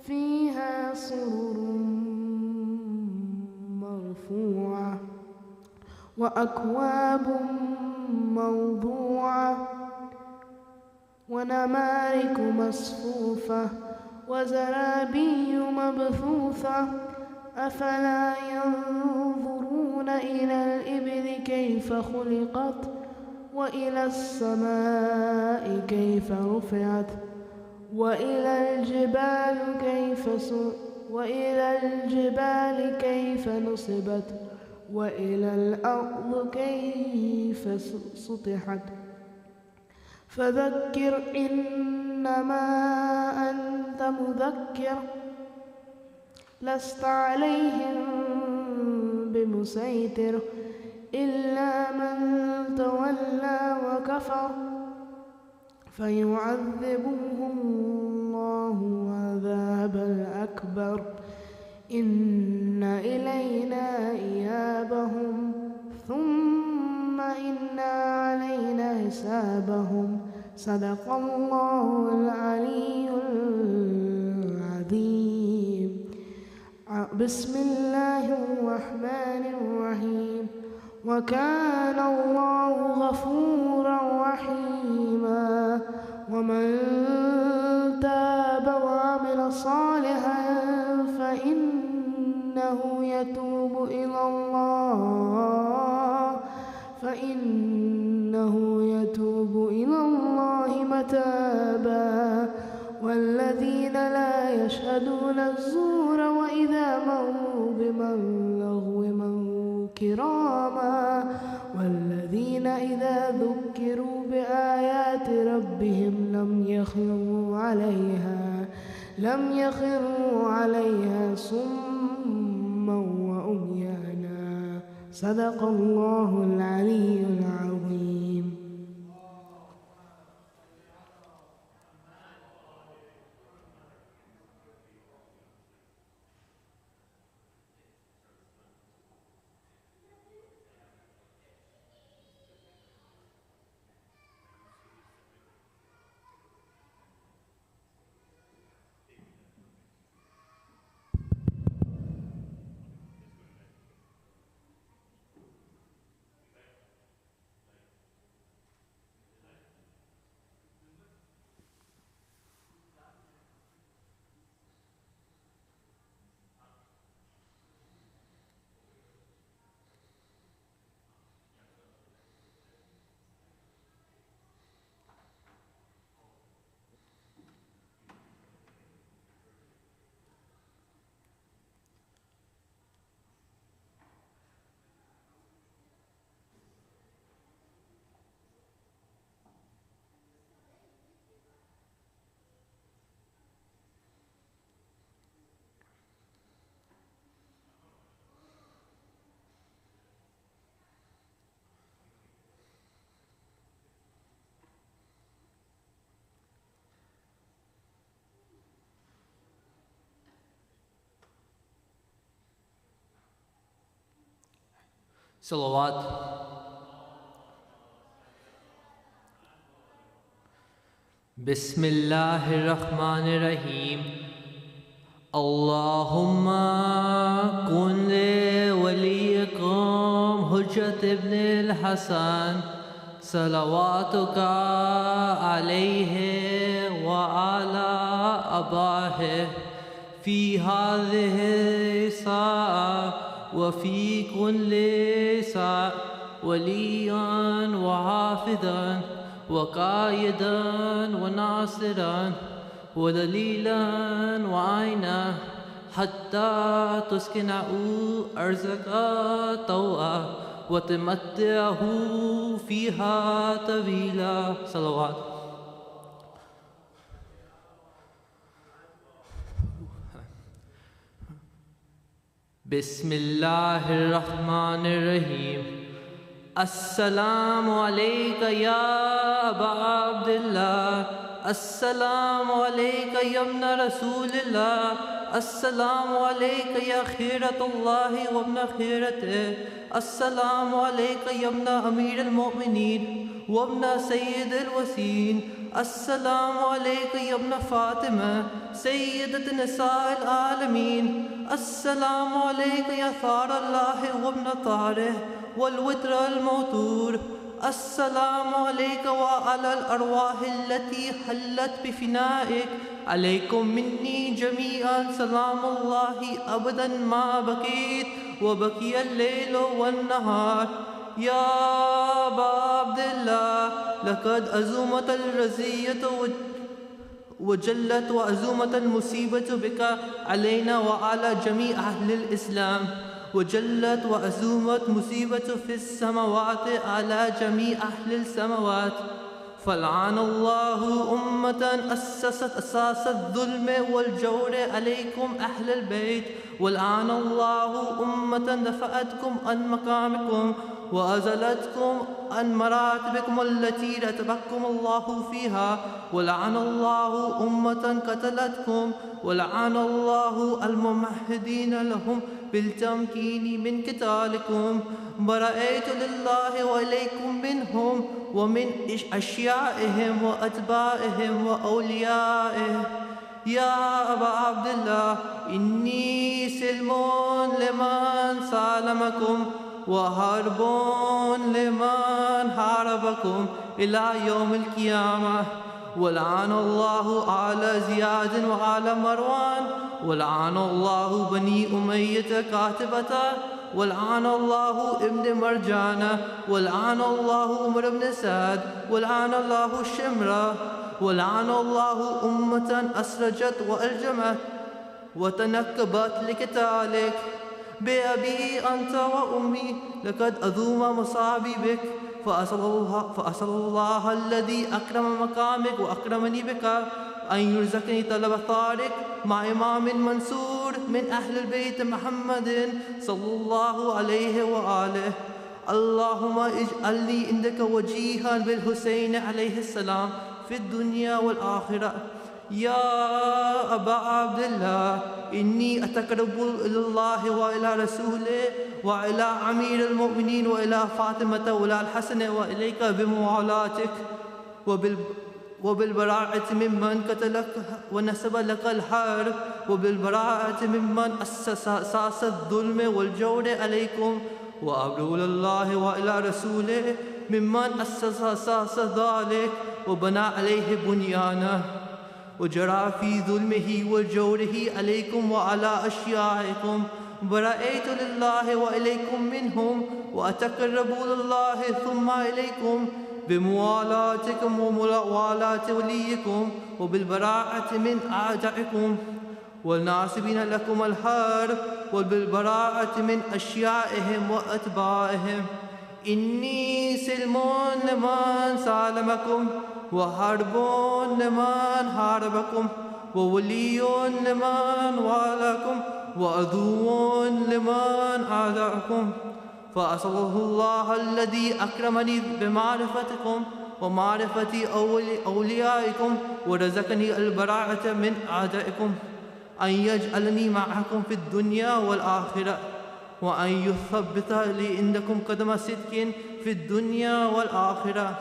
فيها سرر مرفوعة وأكواب موضوعة ونمارق مصفوفة وزرابي مبثوثة أفلا ينظرون إلى الإبل كيف خلقت وإلى السماء كيف رفعت وإلى الجبال كيف نصبت وإلى الأرض كيف سطحت فذكر إنما أنت مذكر لست عليهم بمسيطر إلا من تولى وكفر فيعذبه الله العذاب الأكبر إن إلينا إيابهم ثم إن علينا حسابهم صدق الله العلي العظيم. بسم الله الرحمن الرحيم. وكان الله غفورا رحيما. ومن تاب وعمل صالحا فإنه يتوب إلى الله متابا. والذين لا يشهدون الزور وإذا مروا باللغو مروا كراما. والذين إذا ذكروا بآيات ربهم لم يخروا عليها صما وعميانا. صدق الله العلي العظيم. Salawat. Bismillahirrahmanirrahim. Allahumma kun li waliyikum Hujjat ibn al-Hasan salawatuka alayhi wa ala abahi fi hadhihi sa'a وفي كل ساعة وليا وحافظا وقائدا وناصرا ودليلا وعينا حتى تسكنه أرزك طوعا وتمتعه فيها طويلا. صلوات. Bismillahirrahmanirrahim. Assalamu alayka ya Aba Abdullah. Assalamu alayka ya ibn Rasulillah. Assalamu alayka ya khiratullahi wa ibn khiratihi. Assalamu alayka ya ibn Amir al-Mu'minin wa ibn Syed al-Wasin. السلام عليك يا ابن فاطمة سيدة نساء العالمين. السلام عليك يا ثار الله وابن طاره والوتر الموتور. السلام عليك وعلى الأرواح التي حلت بفنائك. عليكم مني جميعا سلام الله أبدا ما بقيت وبقي الليل والنهار. يا أبا عبد الله لقد أزمت الرزية وجلت وأزمت المصيبة بك علينا وعلى جميع أهل الإسلام. وجلت وأزمت مصيبة في السماوات على جميع أهل السماوات. فلعن الله أمة أسست أساس الظلم والجور عليكم أهل البيت. ولعن الله أمة دفعتكم عن مقامكم وأزلتكم عن مراتبكم التي رتبكم الله فيها. ولعن الله أمة قتلتكم. ولعن الله الممهدين لهم بالتمكين من قتالكم. برأيت لله وإليكم منهم ومن أشيائهم وأتباعهم وأوليائه. يا أبا عبد الله إني سلم لمن سالمكم وحرب لمن حاربكم إلى يوم القيامة. ولعن الله على زياد وعلى مروان. ولعن الله بني أمية كاتبته. ولعن الله ابن مرجانة. ولعن الله عمر بن سعد. ولعن الله الشمرة. ولعن الله أمة أسرجت وألجمت وتنكبت لقتالك. بأبي أنت وأمي لقد أذوم مصابي بك. فأسأل الله الذي أكرم مقامك وأكرمني بك أن يرزقني طلب ثارك مع إمام منصور من أهل البيت محمد صلى الله عليه وآله. اللهم اجعلني عندك وجيها بالحسين عليه السلام في الدنيا والآخرة. يا أبا عبد الله إني أتقرب إلى الله وإلى رسوله وإلى أمير المؤمنين وإلى فاطمة وإلى الحسن وإليك بموالاتك وبالبراءة ممن قتلك ونسب لك الحرب. وبالبراءة ممن أساس الظلم والجور عليكم. وأبرو إلى الله وإلى رسوله ممن أساس ذلك وبنى عليه بنيانه وجرى في ظلمه وجوره عليكم وعلى أشيائكم. برأيت لله وإليكم منهم وأتقرب إلى الله ثم إليكم بموالاتكم وموالاة وليكم وبالبراءة من أعدائكم والناصبين لكم الحرب وبالبراءة من أشيائهم وأتباعهم. إني سلم لمن سالمكم وحرب لمن حاربكم وولي لمن والاكم وعدو لمن عاداكم. فأسأل الله الذي أكرمني بمعرفتكم ومعرفة أوليائكم ورزقني البراءة من أعدائكم أن يجعلني معكم في الدنيا والآخرة وأن يثبت لي عندكم قدم صدق في الدنيا والآخرة.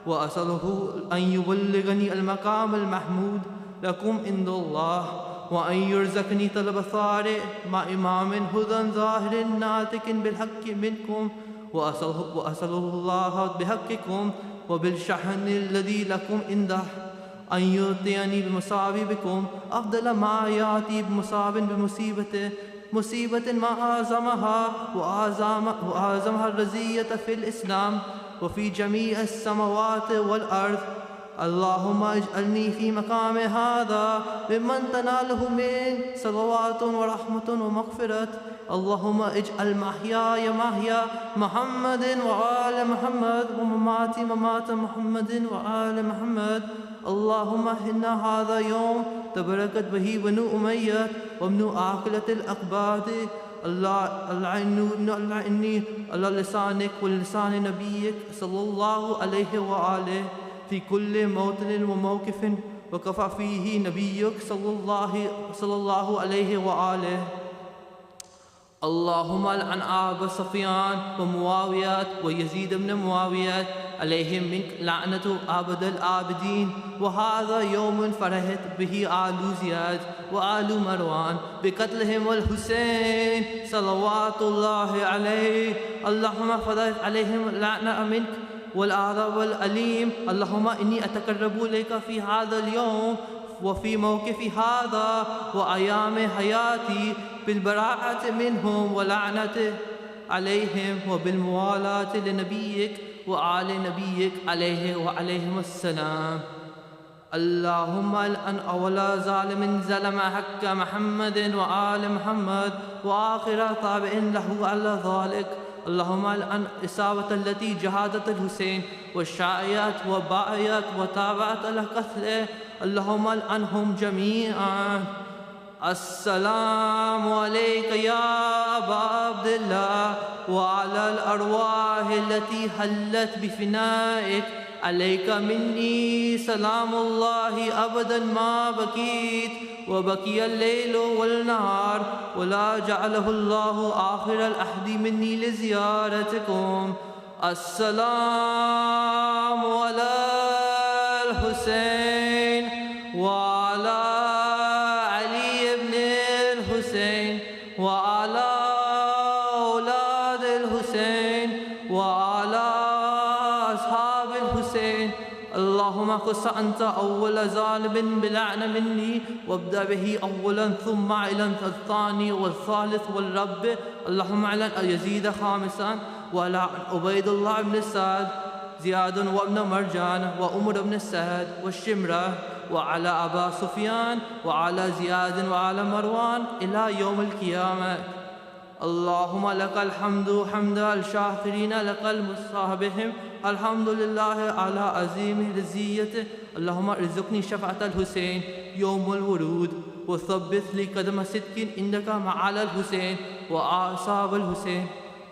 وأسأله أن يبلغني المقام المحمود لكم عند الله وأن يرزقني طلب ثارئ مع إمام هدى ظاهر ناطق بالحق منكم. وأسأل الله بحقكم وبالشحن الذي لكم عنده أن يعطيني بمصابكم أفضل ما يأتي بمصاب بمصيبته مصيبة ما أعظمها وأعظمها الرزية في الإسلام وفي جميع السماوات والأرض. اللهم اجعلني في مقام هذا ممن تناله من صلوات ورحمة ومغفرة. اللهم اجعل محياي محيا محمد وآل محمد ومماتي ممات محمد وآل محمد. اللهم إن هذا يوم تبركت به بنو أمية وابن عاقلة الأقباط. اللعني على لسانك ولسان نبيك صلى الله عليه وآله في كل موطن وموقف وقف فيه نبيك صلى الله عليه وآله. اللهم لعن أبا سفيان ومعاوية ويزيد بن معاوية عليهم منك لعنة أبد الآبدين. وهذا يوم فرحت به آل زياد وآل مروان بقتلهم الحسين صلوات الله عليه. اللهم فرض عليهم لعنة منك والعذاب الأليم. اللهم إني أتقرب إليك في هذا اليوم وفي موقف هذا وأيام حياتي بالبراءة منهم ولعنة عليهم وبالموالاة لنبيك وآل نبيك عليه وعليهم السلام. اللهم الآن أول ظالم ظلم حق محمد وآل محمد وآخر تابع له على ذلك. اللهم الآن إصابة التي جهادت الحسين والشاعيات وباعيات وتابعت القتل. اللهم الآنهم جميعا. السلام عليك يا أبا عبد الله وعلى الأرواح التي حلت بفنائك. عليك مني سلام الله أبدا ما بكيت وبكي الليل والنهار ولا جعله الله آخر العهد مني لزيارتكم. السلام على الحسين وعلى علي بن الحسين وعلى أولاد الحسين وعلى أصحاب الحسين. اللهم قص أنت أول ظالم بلعنة مني وابدأ به أولا ثم اعلن الثاني والثالث والرب. اللهم اعلن يزيد خامسا وعلى عبيد الله بن سعد زياد وابن مرجان وأمر بن السعد والشمرة وعلى أبا سفيان وعلى زياد وعلى مروان إلى يوم القيامة. اللهم لك الحمد حمد الشاكرين لك المصابهم. الحمد لله على عظيم رزيته. اللهم ارزقني شفاعة الحسين يوم الورود وثبت لي قدم صدق عندك مع الحسين وأصحاب الحسين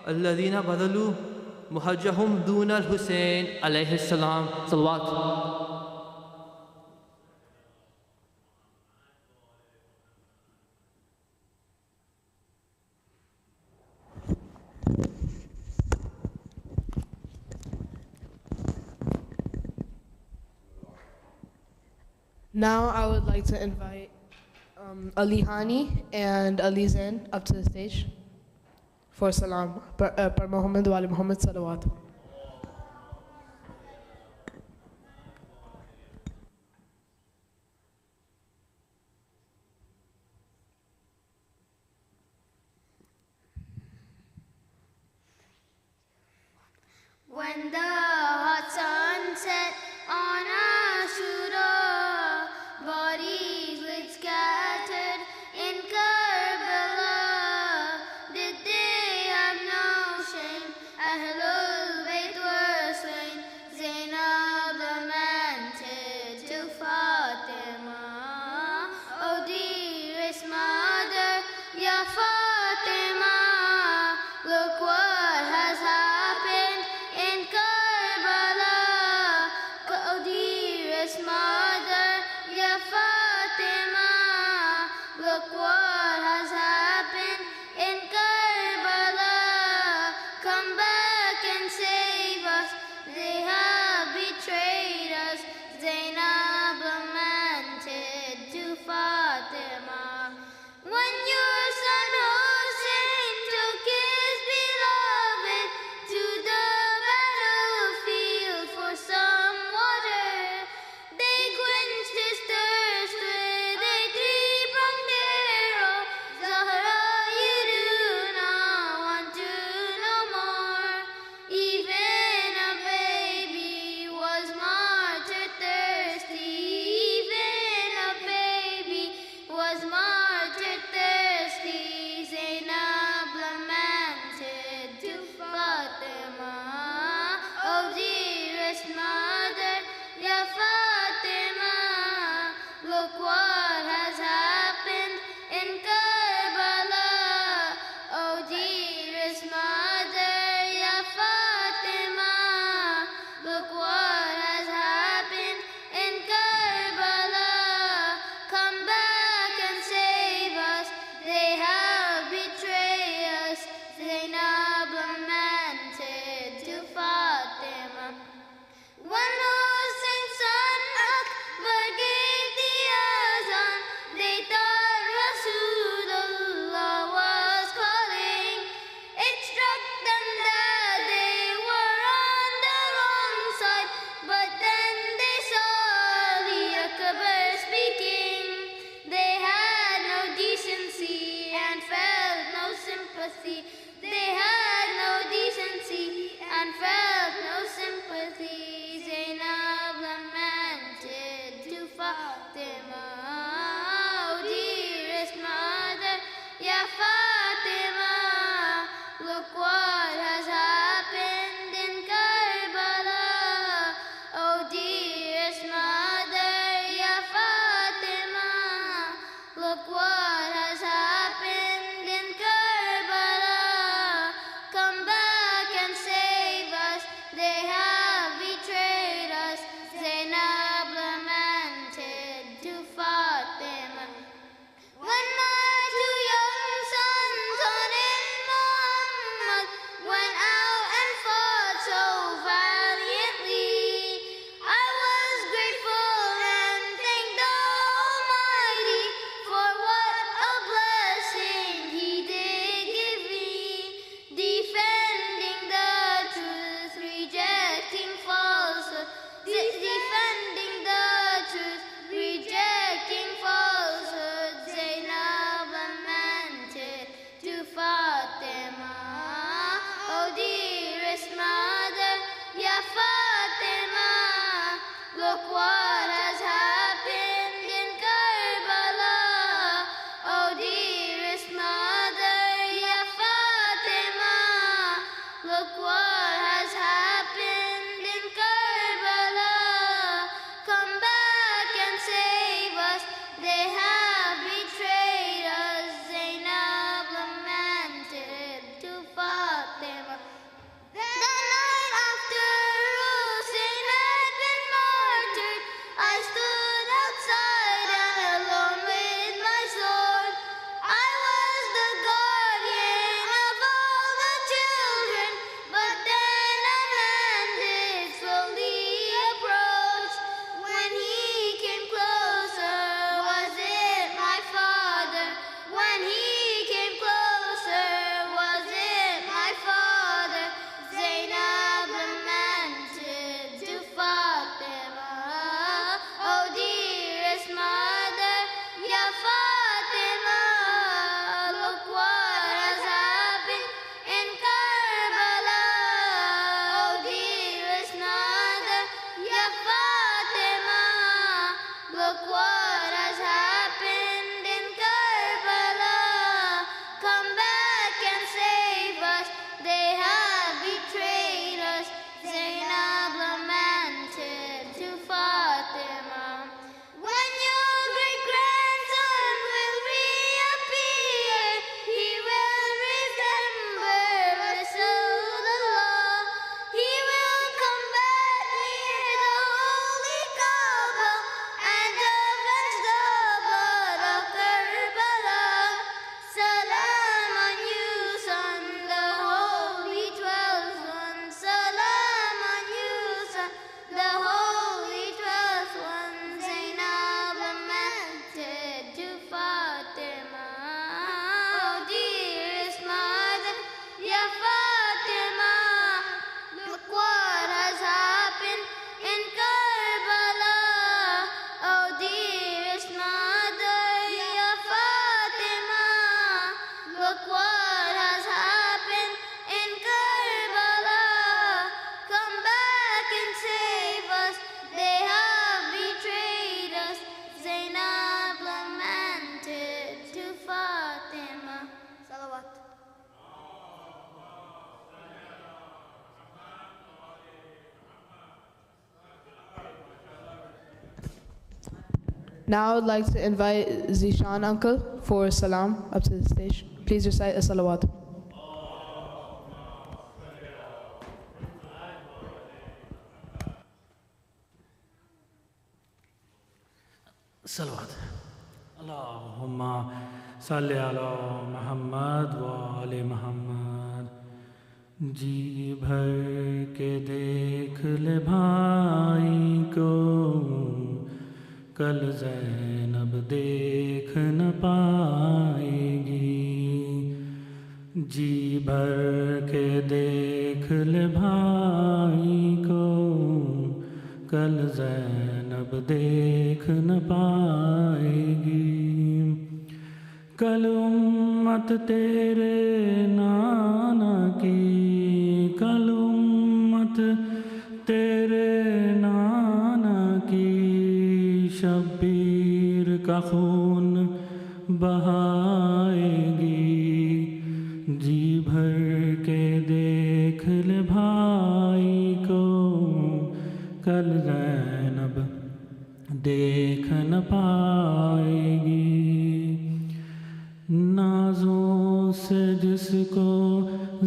الذين بذلوا مهجهم دون الحسين عليه السلام. صلوات. Now I would like to invite Ali Hani and Ali Zain up to the stage for salam. Per Muhammad wa ali Muhammad salawat. When the hot sun set on Ashra, bodies lay scattered in Karbala. Did they have no shame? Ahlul Bayt were slain. Zainab lamented to Fatima, oh dearest mother, Ya Fatima, look what has happened in Karbala. empathy. They had no decency and felt no sympathy. Zainab lamented to Fatima, oh dearest mother, Ya Fatima, look what has happened in Karbala. Oh dearest mother, Ya Fatima, look what has happened in Karbala. Come back and save us, they have betrayed us. Zainab lamented to Fatima. When my two young sons, Hassan and Muhammad, went out and fought so valiantly, I was grateful and thanked the Almighty for what a blessing He did give me, defending the truth, rejecting falsehood, defending the truth, rejecting falsehood. Zainab lamented to Fatima, oh dearest mother, Ya Fatima, look what has happened in Karbala. Oh dearest mother, Ya Fatima, look what has happened in Karbala. Come back and save us, they have betrayed us. Zainab lamented to Fatima. The night after Hussein had been martyred, I stood outside and alone with my sword. I was the guardian of all the children, but then a man did slowly approach. When he came closer, was it my father? When he came closer, was it my father? Zainab lamented to Fatima, oh dearest mother, Ya Fatima, look what has happened in Karbala. Oh dearest mother, Ya Fatima, look what has happened in Karbala. Come back and save us, they have betrayed us. Zainab lamented to Fatima. When your great-grandson will reappear, he will remember Rasulullah. He will come back near the holy Kaaba and avenge the blood of Karbala. Salam on you, son, the holy 12th one. Salam on you, son, the holy 12th one. Zainab lamented to Fatima, oh dearest mother, Ya Fatima, look what has happened in Karbala. Oh dearest mother, Ya Fatima, look what has happened in Karbala. Come back and save us, they have betrayed us. Zainab lamented to Fatima. Salawat. Now I would like to invite Zishan uncle for salam up to the stage. Please recite a salawat. Salawat. Allahumma salli ala Muhammad wa ali Muhammad. जी भर के देख ले भाई को, कल ज़ैनब देख न पाएगी। जी भर के देख ले भाई को, कल ज़ैनब देख न पाएगी। کل امت تیرے نانا کی، کل امت تیرے نانا کی شبیر کا خون بہائے گی، جی بھر کے دیکھ لے بھائی کو، کل زینب دیکھ نہ پائے گی۔ نازوں سے جس کو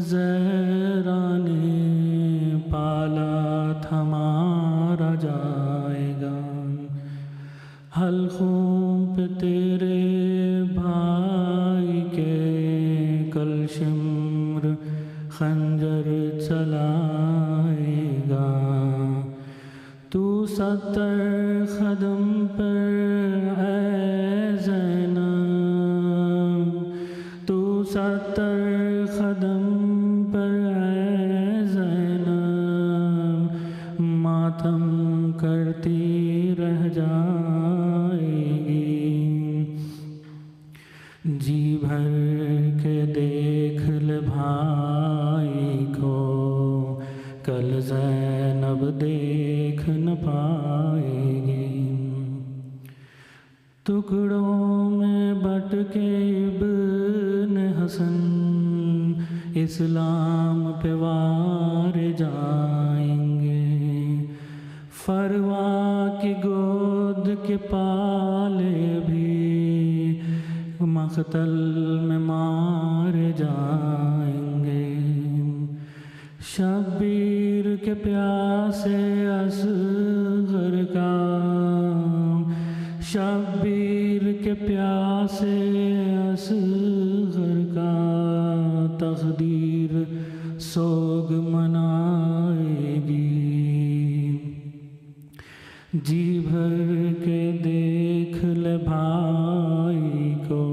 زہرا نے پالا تھا مارا جائے گا، حلقوں پہ تیرے بھائی کے کل شمر خنجر چلائے گا، تو 70 قدم پر اے زینب، تو 70 قدم پر اے زینب، ماتم کرتی رہ جائے گی، جی بھر کے دیکھ لے بھائی کو، کل زینب دیکھ نہ پائے گی۔ ٹکڑوں میں بٹ کے ابن حسن اسلام پہ وار جائیں گے، فروا کی گود کے پالے بھی مقتل میں مار جائیں گے، شبیر کے پیاسے اصغر کا، شبیر کے پیاسے اصغر کا تقدیر سوگ منائے گی، جی بھر کے دیکھ لے بھائی کو،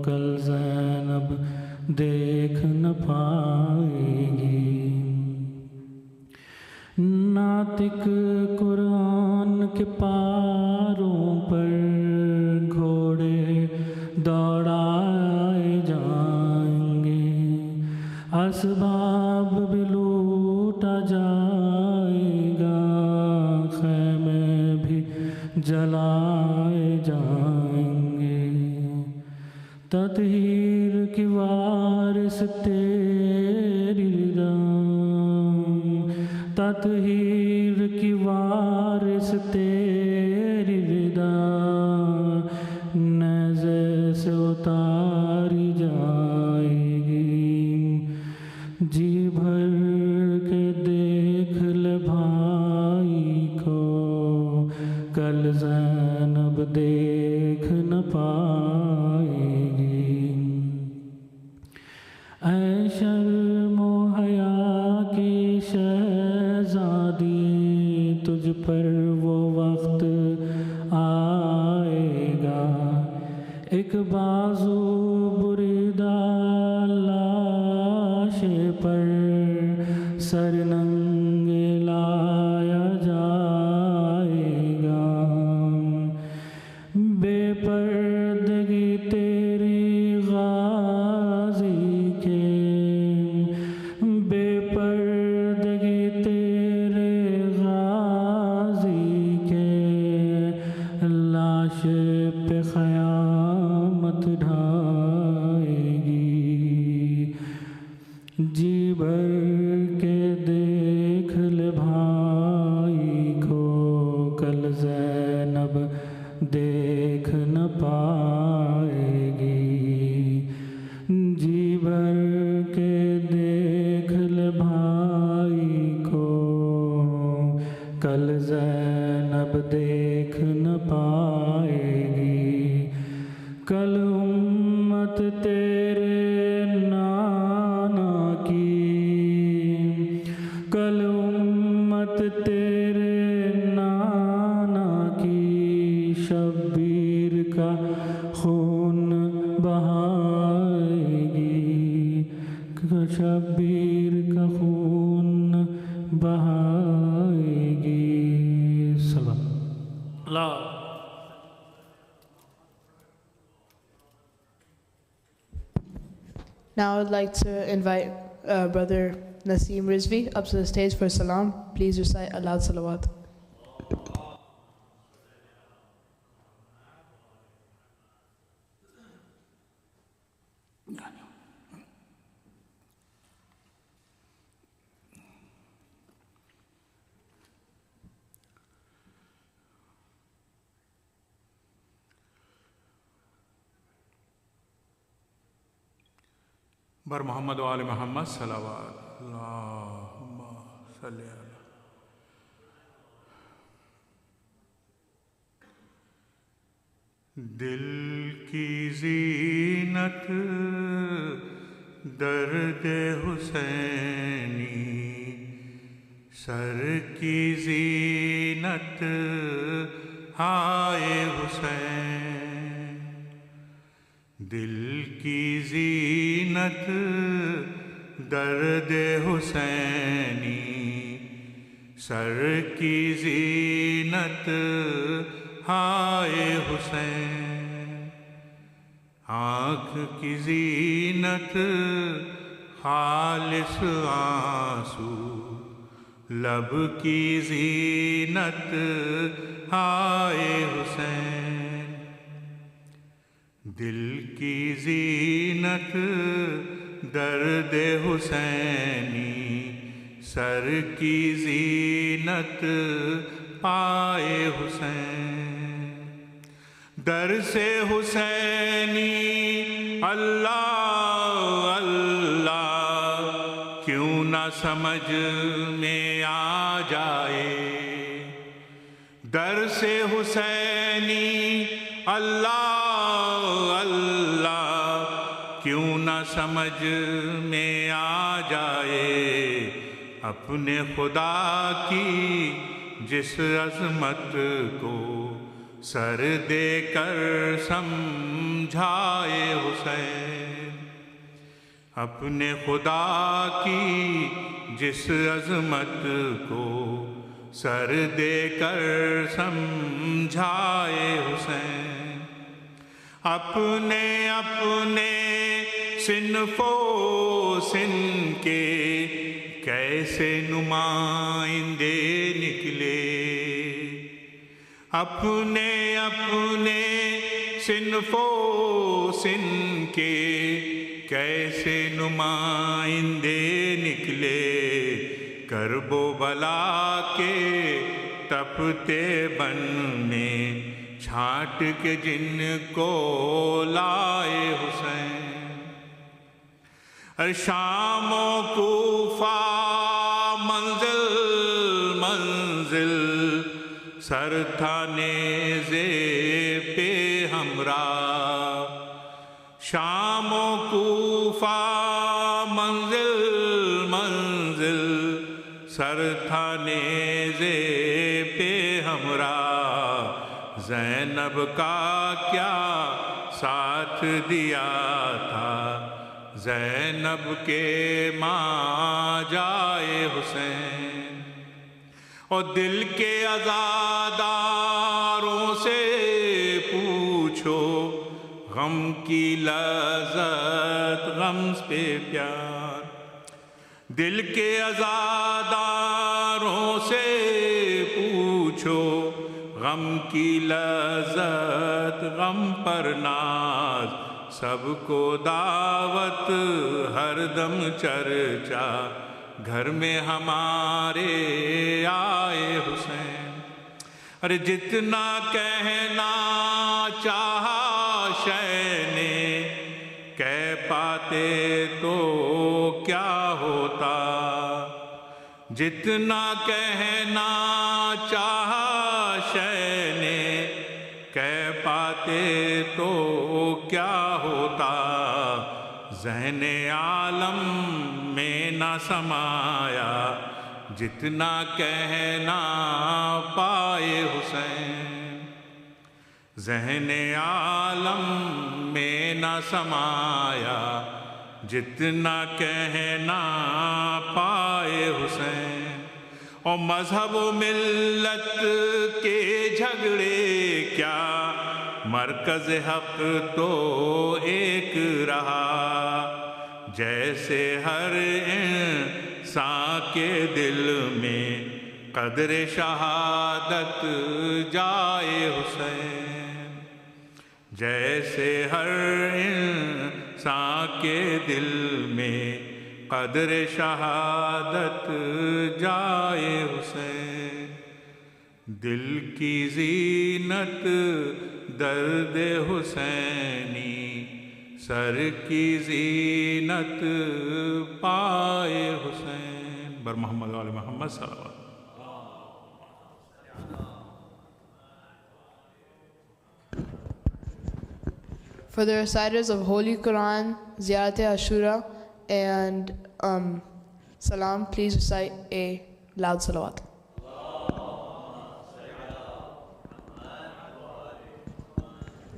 کل زینب دیکھ نہ پائے گی۔ ناطق قرآن کے پاروں پر گھوڑے دوڑائے جائیں گے، اسباب بھی لوٹا جائے گا، خیمے بھی جلائے جائیں گے، تطہیر کی وارث تیری رضا، تطہیر کی وارث تیری رضا، نیزے سے اتاری جائے گی، جی بھر کے دیکھ لے بھائی کو، کل زینب دیکھ نہ پائے گی۔ اے شرم و حیا کی شہزادی، تجھ پر وہ وقت آئے گا، ایک بازو بریدہ لاش پر سر ننگے لایا جائے گا، بے پردگی تیری غازی کے، بے پردگی تیرے غازی کے، لاش پہ قیامت ڈھائے گی، جی بھر کے دیکھ لے بھائی کو، کل زینب دیکھ نہ پائے گی، جی بھر کے دیکھ لے بھائی کو، کل زینب دیکھ نہ پائے گی، کل امت تیرے نانا کی، کل امت تیرے نانا کی شبیر کا خون بہائے گی، شبیر کا خون بہائے گی۔ سلام اللہ۔ Now I would like to invite Brother Naseem Rizvi up to the stage for salam. Please recite a loud salawat. بر محمد و آل محمد صلوات اللہم صلی اللہ. دل کی زینت درد حسینی، سر کی زینت ہائے حسین. دل کی زینت درد حسینی، سر کی زینت ہائے حسین. آنکھ کی زینت خالص آنسو، لب کی زینت ہائے حسین. دل کی زینت درد حسینی، سر کی زینت پائے حسین. در سے حسینی اللہ اللہ کیوں نہ سمجھ میں آ جائے. در سے حسینی اللہ اللہ کیوں نہ سمجھ میں آ جائے. اپنے خدا کی جس عظمت کو سر دے کر سمجھائے حسین. اپنے خدا کی جس عظمت کو سر دے کر سمجھائے حسین. اپنے اپنے صنف و سن کے کیسے نمائندے نکلے. اپنے اپنے صنف و سن کے کیسے نمائندے نکلے. کرب و بلا کے تپتے بن نے چھانٹ کے جن کو لائے حسین. شام و کوفہ منزل منزل سر تھا نیزے پہ ہمراہ. شام و کوفہ منزل منزل سر تھا نیزے پہ ہمراہ. زینب کا کیا ساتھ دیا تھا، زینب کے ماں جائے حسین. اور دل کے عزاداروں سے پوچھو، غم کی لذت غم پہ پیار. دل کے عزاداروں سے پوچھو، غم کی لذت غم پر ناز. سب کو دعوت ہر دم چرچا، گھر میں ہمارے آئے حسین. ارے جتنا کہنا چاہا شے نے کہہ پاتے تو کیا ہوتا. جتنا کہنا چاہا شے نے کہہ پاتے تو کیا ہوتا. ذہن عالم میں نہ سمایا جتنا کہنا پائے حسین. ذہن عالم میں نہ سمایا جتنا کہنا پائے حسین. اور مذہب و ملت کے جھگڑے کیا، مرکز حق تو ایک رہا. जैसे हर इंसान के दिल में कदर शहादत जाए हुसैन, जैसे हर इंसान के दिल में कदर शहादत जाए हुसैन, दिल की जीनत दर्द हुसैनी, सर की जीनत पाए हुसैन। बर मोहम्मद वाले मोहम्मद सल्लल्लाहु। For the reciters of Holy Quran, Ziyarat Ashura, and Salam, please recite a loud salawat.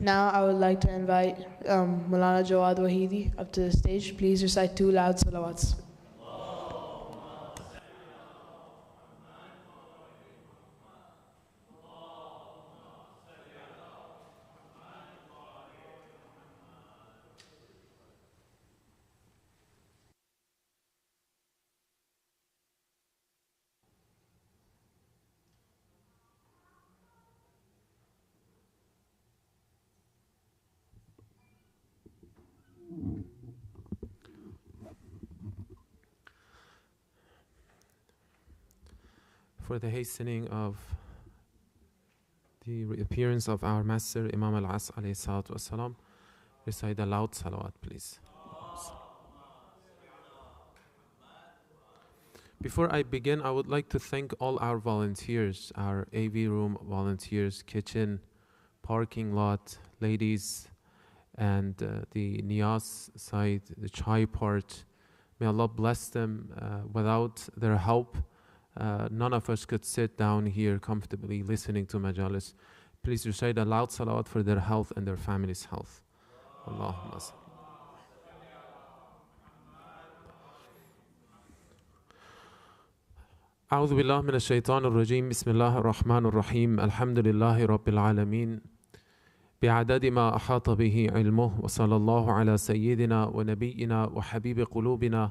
Now I would like to invite Maulana Jawad Wahedi up to the stage. Please recite 2 loud salawats. For the hastening of the reappearance of our Master Imam al-As alayhi salatu wasalam, recite a loud salawat, please. Before I begin, I would like to thank all our volunteers, our AV room volunteers, kitchen, parking lot, ladies, and the Niyas side, the chai part. May Allah bless them. Without their help, none of us could sit down here comfortably listening to Majalis. Please recite a loud salawat for their health and their family's health. Allahumma salli. أعوذ بالله من الشيطان الرجيم بسم الله الرحمن الرحيم الحمد لله رب العالمين بعدد ما أحاط به علمه وصلى الله على سيدنا ونبينا وحبيب قلوبنا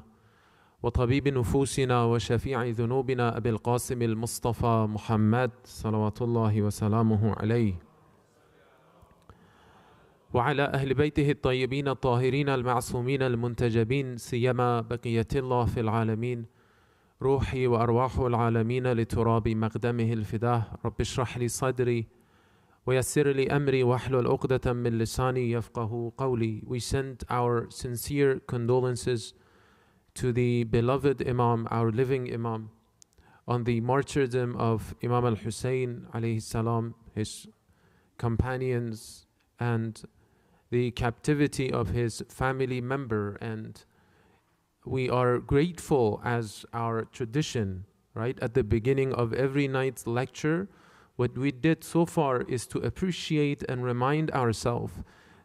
وطبيب نفوسنا وشفيع ذنوبنا أبي القاسم المصطفى محمد صلوات الله وسلامه عليه وعلى أهل بيته الطيبين الطاهرين المعصومين المنتجبين سيما بقية الله في العالمين روحي وأرواح العالمين لتراب مقدمه الفداه رب اشرح لي صدري ويسر لي أمري واحلل عقدة من لساني يفقه قولي. We send our sincere condolences to the beloved Imam, our living Imam, on the martyrdom of Imam al-Hussein alayhi salam, his companions, and the captivity of his family member. And we are grateful, as our tradition, right, at the beginning of every night's lecture, what we did so far is to appreciate and remind ourselves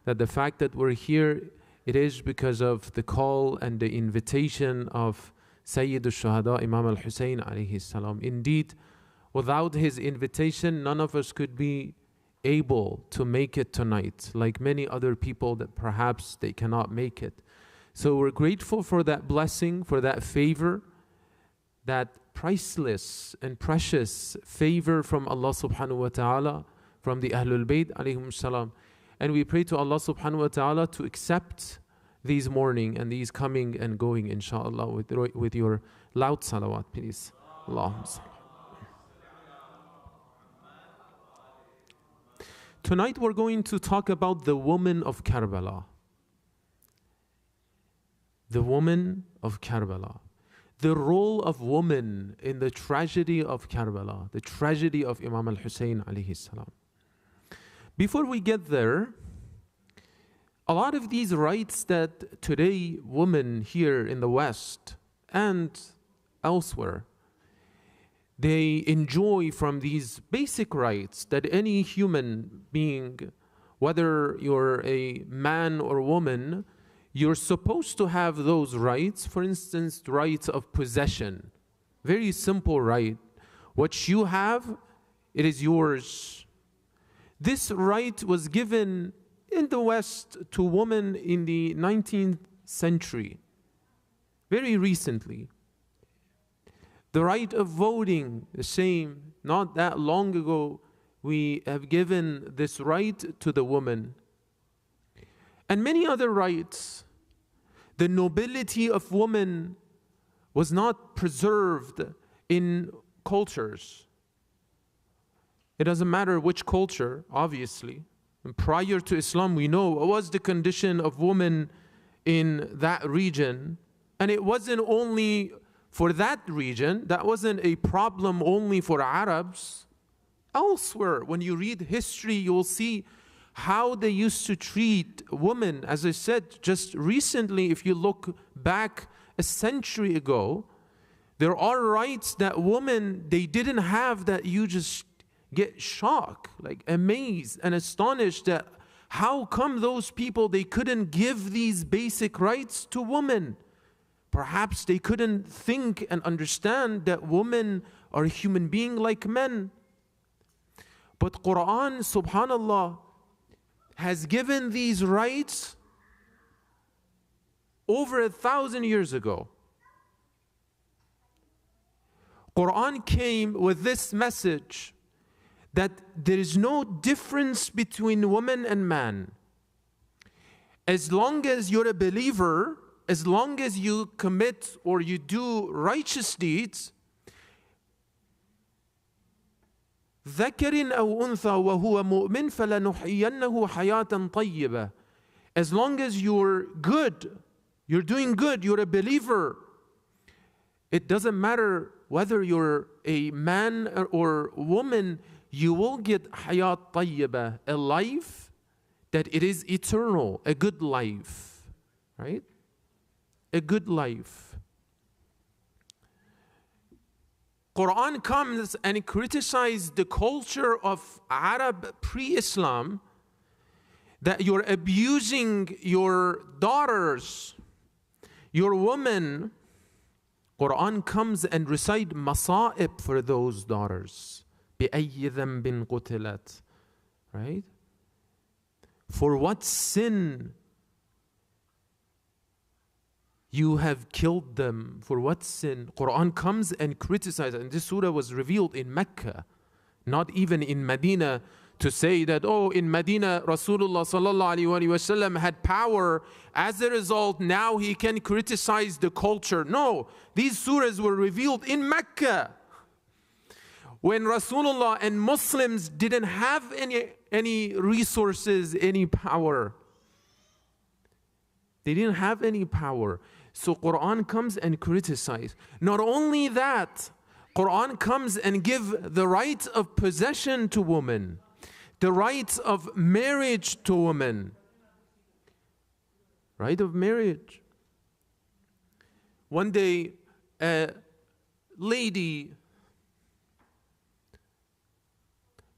that the fact that we're here, it is because of the call and the invitation of Sayyid al-Shuhada, Imam al-Hussein alayhi salam. Indeed, without his invitation, none of us could be able to make it tonight, like many other people that perhaps they cannot make it. So we're grateful for that blessing, for that favor, that priceless and precious favor from Allah subhanahu wa ta'ala, from the Ahlul Bayt alayhim salam. And we pray to Allah subhanahu wa ta'ala to accept these morning and these coming and going, inshallah, with your loud salawat, please. Allahumma salli. Tonight we're going to talk about the woman of Karbala. The woman of Karbala. The role of woman in the tragedy of Karbala, the tragedy of Imam al-Hussein alayhi salam. Before we get there, a lot of these rights that today women here in the West and elsewhere, they enjoy from these basic rights that any human being, whether you're a man or woman, you're supposed to have those rights. For instance, rights of possession. Very simple right. What you have, it is yours. This right was given in the West to women in the 19th century. very recently. The right of voting, the same. Not that long ago, we have given this right to the woman. And many other rights. The nobility of woman was not preserved in cultures. It doesn't matter which culture, obviously. And prior to Islam, we know what was the condition of women in that region. And it wasn't only for that region, that wasn't a problem only for Arabs. Elsewhere, when you read history, you'll see how they used to treat women. As I said, just recently, if you look back a century ago, there are rights that women, they didn't have, that you just get shocked, like amazed and astonished that how come those people, they couldn't give these basic rights to women? Perhaps they couldn't think and understand that women are a human being like men. But Quran, subhanallah, has given these rights over 1,000 years ago. Quran came with this message that there is no difference between woman and man. As long as you're a believer, as long as you commit or you do righteous deeds, ذكر أو أنثى وهو مؤمن فلنحيينه حياة طيبة. As long as you're good, you're doing good, you're a believer, it doesn't matter whether you're a man or woman, you will get حياة طيبة, a life that it is eternal, a good life, right? A good life. Quran comes and criticizes the culture of Arab pre-Islam, that you're abusing your daughters, your women. Quran comes and recite masa'ib for those daughters. بِأَيِّ ذَنْبٍ قُتِلَتْ. Right? For what sin you have killed them? For what sin? Quran comes and criticizes. And this surah was revealed in Mecca, not even in Medina, to say that, oh, in Medina, Rasulullah sallallahu alaihi wasallam had power. As a result, now he can criticize the culture. No, these surahs were revealed in Mecca, when Rasulullah and Muslims didn't have any resources, any power. They didn't have any power. So Quran comes and criticizes. Not only that, Quran comes and give the right of possession to women, the right of marriage to women. Right of marriage. One day, a lady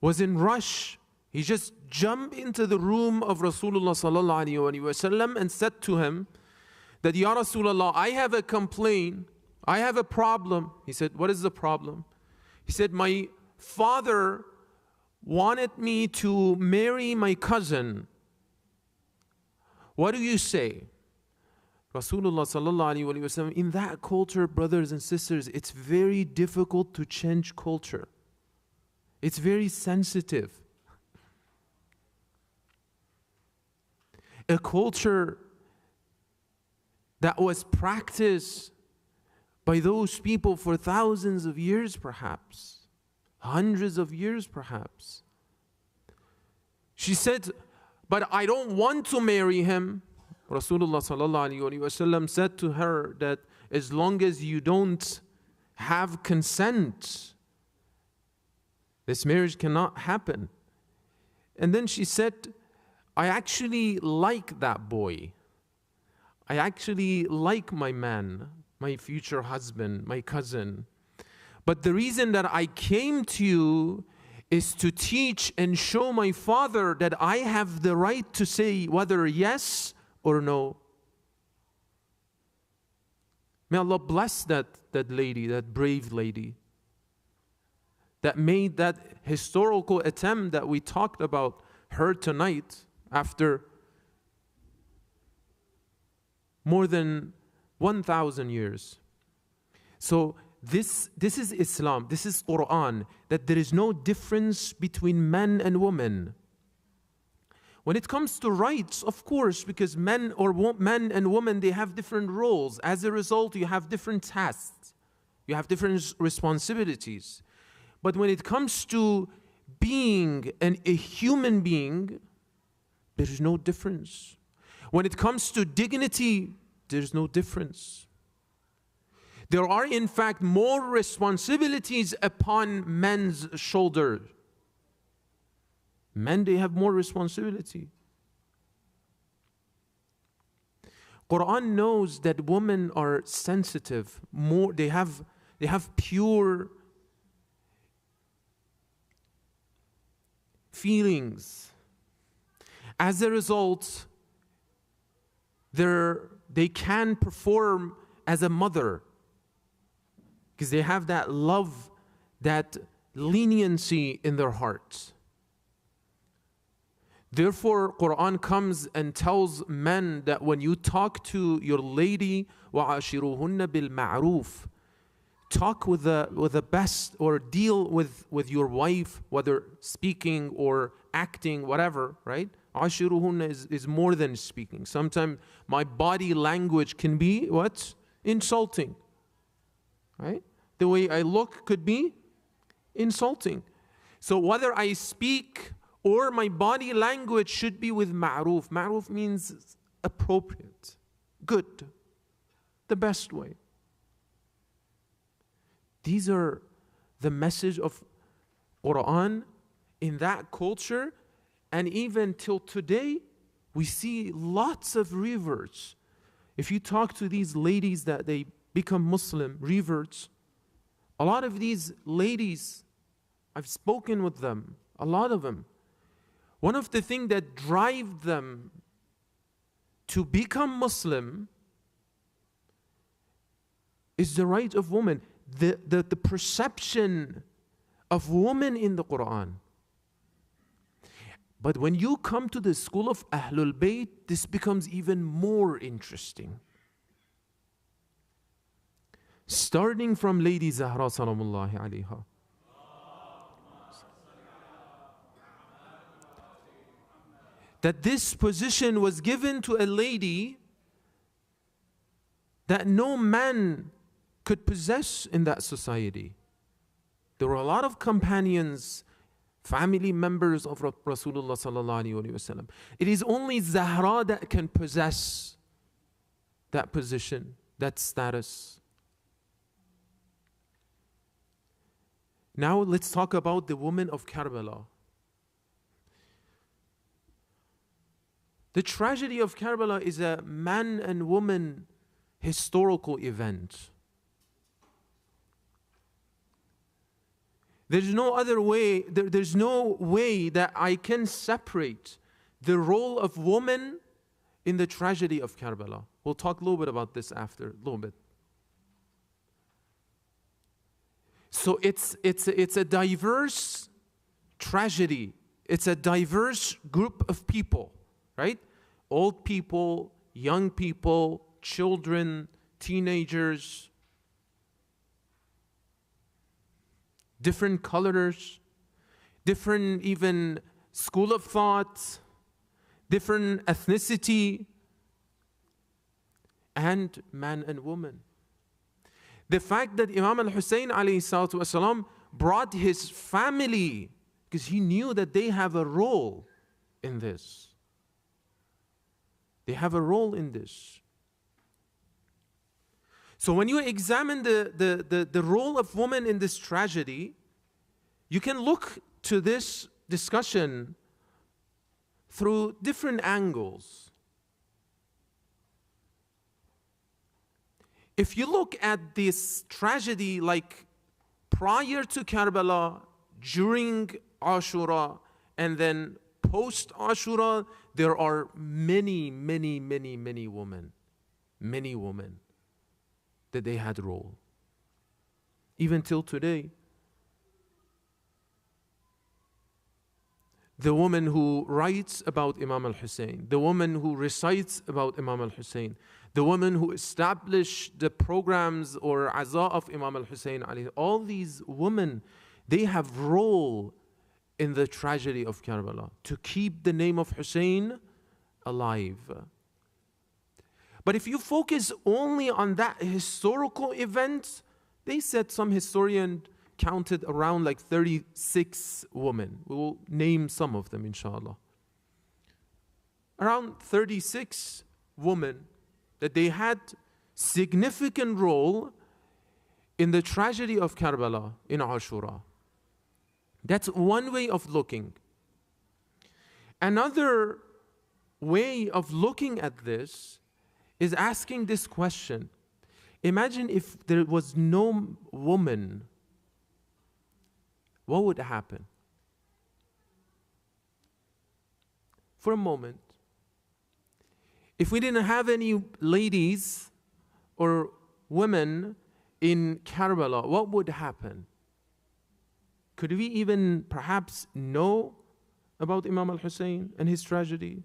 was in rush. He just jumped into the room of Rasulullah sallallahu alaihi wasallam and said to him that, Ya Rasulullah, I have a complaint. I have a problem. He said, what is the problem? He said, my father wanted me to marry my cousin. What do you say? Rasulullah sallallahu alaihi wasallam, in that culture, brothers and sisters, it's very difficult to change culture. It's very sensitive. A culture that was practiced by those people for thousands of years, perhaps, hundreds of years, perhaps. She said, but I don't want to marry him. Rasulullah sallallahu alaihi wasallam said to her that as long as you don't have consent, this marriage cannot happen. And then she said, I actually like that boy. I actually like my man, my future husband, my cousin. But the reason that I came to you is to teach and show my father that I have the right to say whether yes or no. May Allah bless that lady, that brave lady, that made that historical attempt that we talked about her tonight after more than 1,000 years. So this is Islam, this is Quran, that there is no difference between men and women. When it comes to rights, of course, because men and women, they have different roles. As a result, you have different tasks. You have different responsibilities. But when it comes to being a human being, there is no difference. When it comes to dignity, there is no difference. There are, in fact, more responsibilities upon men's shoulders. Men, they have more responsibility. Quran knows that women are sensitive, more, they have pure feelings. As a result, they can perform as a mother because they have that love, that leniency in their hearts. Therefore, Quran comes and tells men that when you talk to your lady, وَعَاشِرُوهُنَّ بِالْمَعْرُوفِ, talk with the best, or deal with your wife, whether speaking or acting, whatever, right? عَاشِرُوهُنَّ is more than speaking. Sometimes my body language can be what? Insulting, right? The way I look could be insulting. So whether I speak or my body language should be with ma'ruf. Ma'ruf means appropriate, good, the best way. These are the message of Quran in that culture, and even till today, we see lots of reverts. If you talk to these ladies that they become Muslim, reverts, a lot of these ladies, I've spoken with them, a lot of them. One of the things that drive them to become Muslim is the right of women, the perception of women in the Quran. But when you come to the school of Ahlul Bayt, this becomes even more interesting. Starting from Lady Zahra salamullahi alayha. That this position was given to a lady that no man could possess in that society. There were a lot of companions, family members of Rasulullah sallallahu alaihi wasallam. It is only Zahra that can possess that position, that status. Now let's talk about the women of Karbala. The tragedy of Karbala is a man and woman historical event. There's no other way, there's no way that I can separate the role of woman in the tragedy of Karbala. We'll talk a little bit about this after, a little bit. So it's a diverse tragedy. It's a diverse group of people, right? Old people, young people, children, teenagers, different colors, different even school of thought, different ethnicity, and man and woman. The fact that Imam al-Hussein alayhi salatu wasalam brought his family, because he knew that they have a role in this. They have a role in this. So when you examine the role of women in this tragedy, you can look to this discussion through different angles. If you look at this tragedy like prior to Karbala, during Ashura, and then post Ashura, there are many women that they had role. Even till today. The woman who writes about Imam al-Hussein, the woman who recites about Imam al-Hussein, the woman who established the programs or aza of Imam al-Hussein, all these women, they have role in the tragedy of Karbala to keep the name of Hussein alive. But if you focus only on that historical event, they said some historian counted around like 36 women. We will name some of them, inshallah. Around 36 women that they had significant role in the tragedy of Karbala in Ashura. That's one way of looking. Another way of looking at this is asking this question. Imagine if there was no woman, what would happen? For a moment, if we didn't have any ladies or women in Karbala, what would happen? Could we even perhaps know about Imam al-Hussein and his tragedy?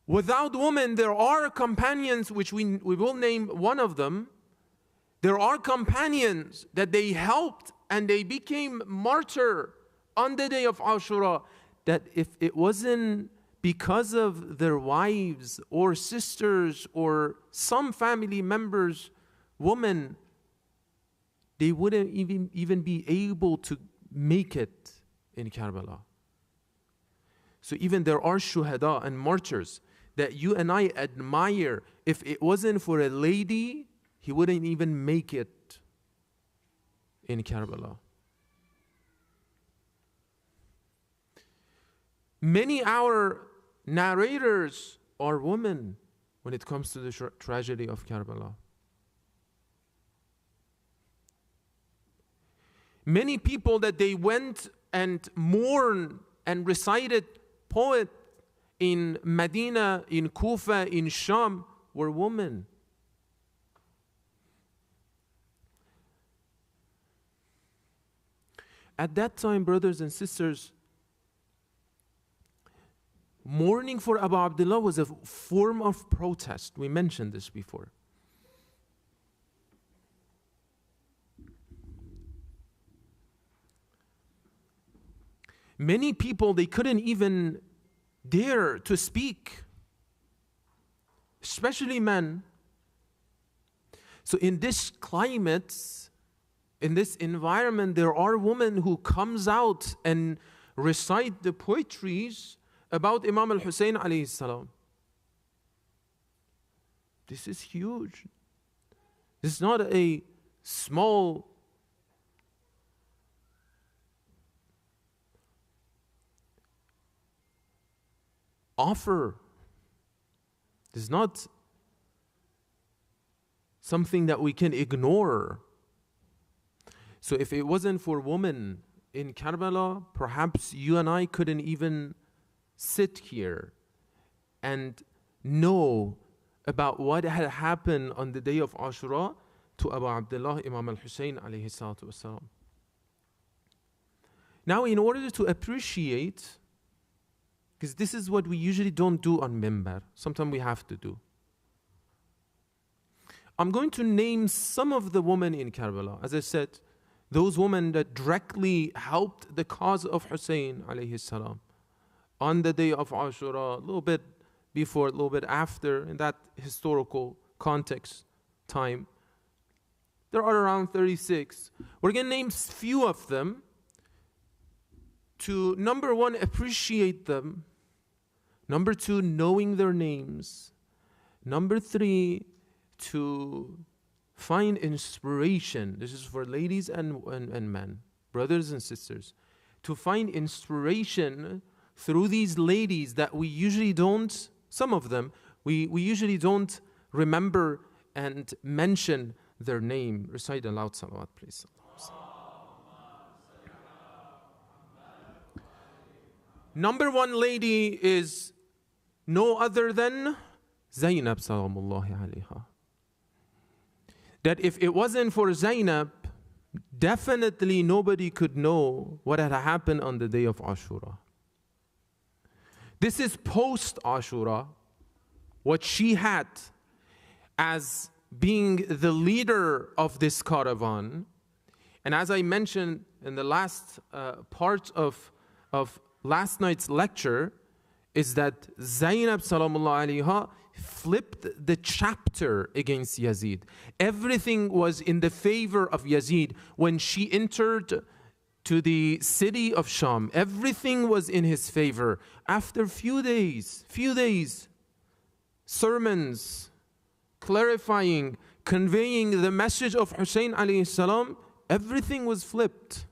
Without women, there are companions, which we will name one of them. There are companions that they helped and they became martyr on the day of Ashura, that if it wasn't because of their wives or sisters or some family members, women, they wouldn't even be able to make it in Karbala. So even there are shuhada and martyrs that you and I admire. If it wasn't for a lady, he wouldn't even make it in Karbala. Many our narrators are women when it comes to the tragedy of Karbala. Many people that they went and mourned and recited poet in Medina, in Kufa, in Sham were women. At that time, brothers and sisters, mourning for Abu Abdullah was a form of protest. We mentioned this before. Many people, they couldn't even dare to speak, especially men. So in this climate, in this environment, there are women who comes out and recite the poetries about Imam al-Hussein alayhi salam. This is huge. This is not a small offer. This is not something that we can ignore. So if it wasn't for women in Karbala, perhaps you and I couldn't even sit here and know about what had happened on the day of Ashura to Abu Abdullah Imam al-Hussein alayhi salatu wasalam. Now, in order to appreciate, because this is what we usually don't do on Mimbar, sometimes we have to do. I'm going to name some of the women in Karbala. As I said, those women that directly helped the cause of Hussein alayhi salam on the day of Ashura, a little bit before, a little bit after, in that historical context time. There are around 36. We're going to name few of them to, number one, appreciate them. Number two, knowing their names. Number three, to find inspiration. This is for ladies and men, brothers and sisters. To find inspiration through these ladies that we usually don't, some of them, we usually don't remember and mention their name. Recite aloud salawat, please. Number one lady is no other than Zainab salamullahi alayha. That if it wasn't for Zainab, definitely nobody could know what had happened on the day of Ashura. This is post Ashura, what she had as being the leader of this caravan. And as I mentioned in the last part of last night's lecture, is that Zainab Salamullah alayha flipped the chapter against Yazid. Everything was in the favor of Yazid. When she entered to the city of Sham, everything was in his favor. After few days, sermons, clarifying, conveying the message of Hussein alayhi salam, everything was flipped.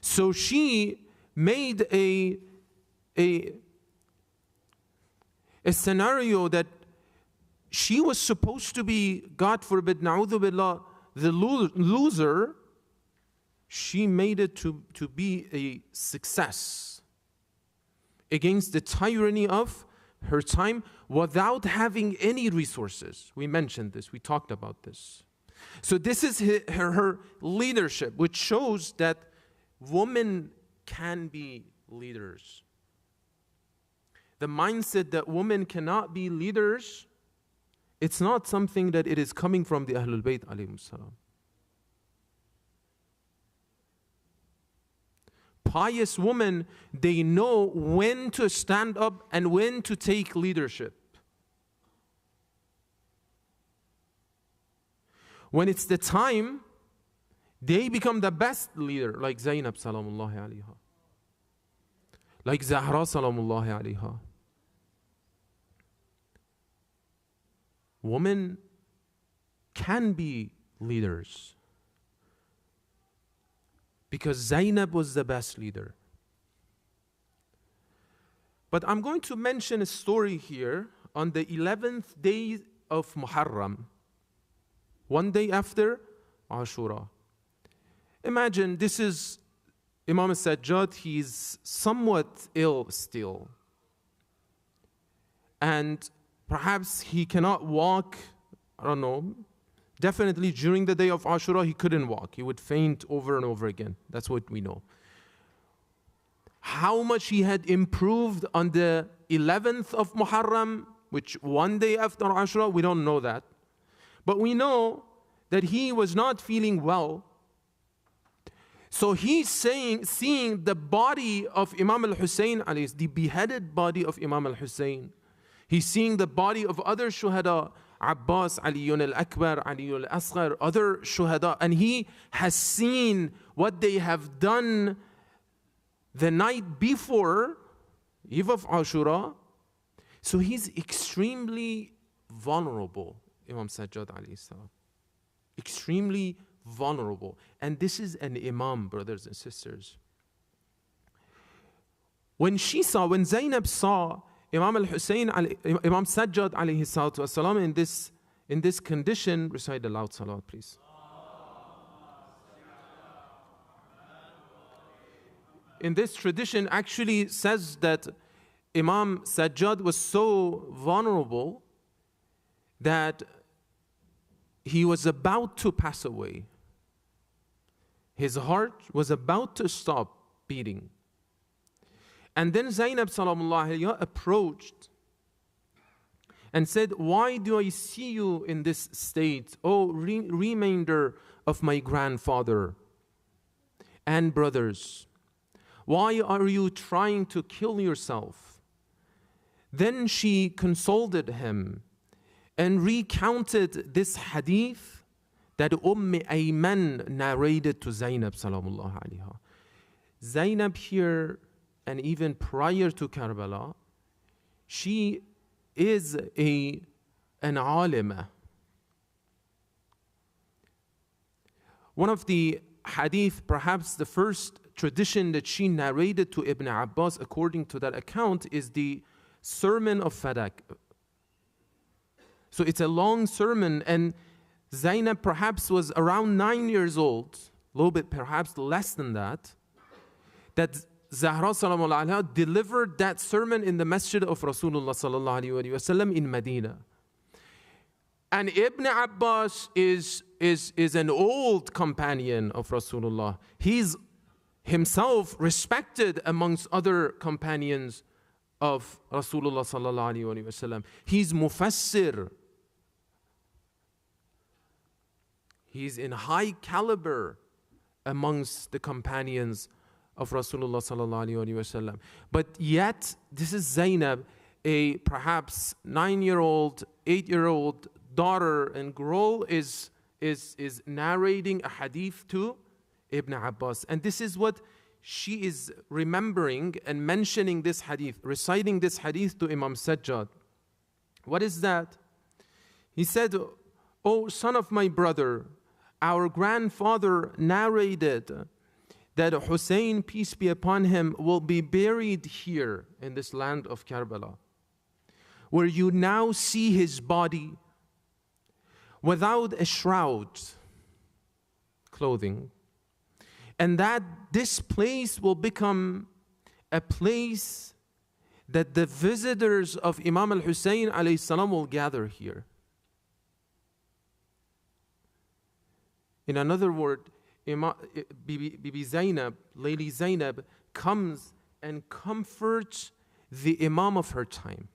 So she made a scenario that she was supposed to be, God forbid, na'udhu billah, the loser. She made it to be a success against the tyranny of her time without having any resources. We mentioned this, we talked about this. So this is her leadership, which shows that women can be leaders. The mindset that women cannot be leaders, it's not something that it is coming from the Ahlul Bayt alayhim salam. Pious women, they know when to stand up and when to take leadership. When it's the time, they become the best leader, like Zainab Salamullahi alayha, like Zahra Salamullahi alayha. Women can be leaders because Zainab was the best leader. But I'm going to mention a story here on the 11th day of Muharram, one day after Ashura. Imagine this is Imam Sajjad, he's somewhat ill still. And perhaps he cannot walk, I don't know. Definitely during the day of Ashura, he couldn't walk. He would faint over and over again. That's what we know. How much he had improved on the 11th of Muharram, which one day after Ashura, we don't know that. But we know that he was not feeling well. So he's seeing the body of Imam al-Hussein, the beheaded body of Imam al-Hussein. He's seeing the body of other shuhada, Abbas, Aliyun al-Akbar, Aliyun al-Asghar, other shuhada. And he has seen what they have done the night before, Eve of Ashura. So he's extremely vulnerable, Imam Sajjad alayhi salam. Extremely vulnerable. And this is an imam, brothers and sisters. When Zainab saw Imam al-Hussein, Imam Sajjad alayhi salatu wasalam in this condition, recite the loud salat, please. In this tradition actually says that Imam Sajjad was so vulnerable that he was about to pass away. His heart was about to stop beating. And then Zainab Salamullah alayha approached and said, "Why do I see you in this state, O remainder of my grandfather and brothers? Why are you trying to kill yourself?" Then she consoled him and recounted this hadith that Ayman narrated to Zainab Salamullah alayha. Zainab here, and even prior to Karbala, she is an alima. One of the hadith, perhaps the first tradition that she narrated to Ibn Abbas, according to that account, is the sermon of Fadak. So it's a long sermon, and Zainab perhaps was around 9 years old, a little bit perhaps less than that Zahra Salamullah alayha delivered that sermon in the masjid of Rasulullah sallallahu alayhi wa sallam in Medina. And Ibn Abbas is an old companion of Rasulullah. He's himself respected amongst other companions of Rasulullah sallallahu alaihi wasallam. He's mufassir. He's in high caliber amongst the companions of Rasulullah sallallahu alaihi wasallam. But yet, this is Zainab, a perhaps 9-year-old, 8-year-old daughter and girl is narrating a hadith to Ibn Abbas. And this is what she is remembering and mentioning this hadith, reciting this hadith to Imam Sajjad. What is that? He said, "O son of my brother, our grandfather narrated that Hussein, peace be upon him, will be buried here in this land of Karbala, where you now see his body without a shroud, clothing, and that this place will become a place that the visitors of Imam al-Hussein alayhi salam will gather here." In another word, Bibi Zainab, Lady Zainab, comes and comforts the Imam of her time.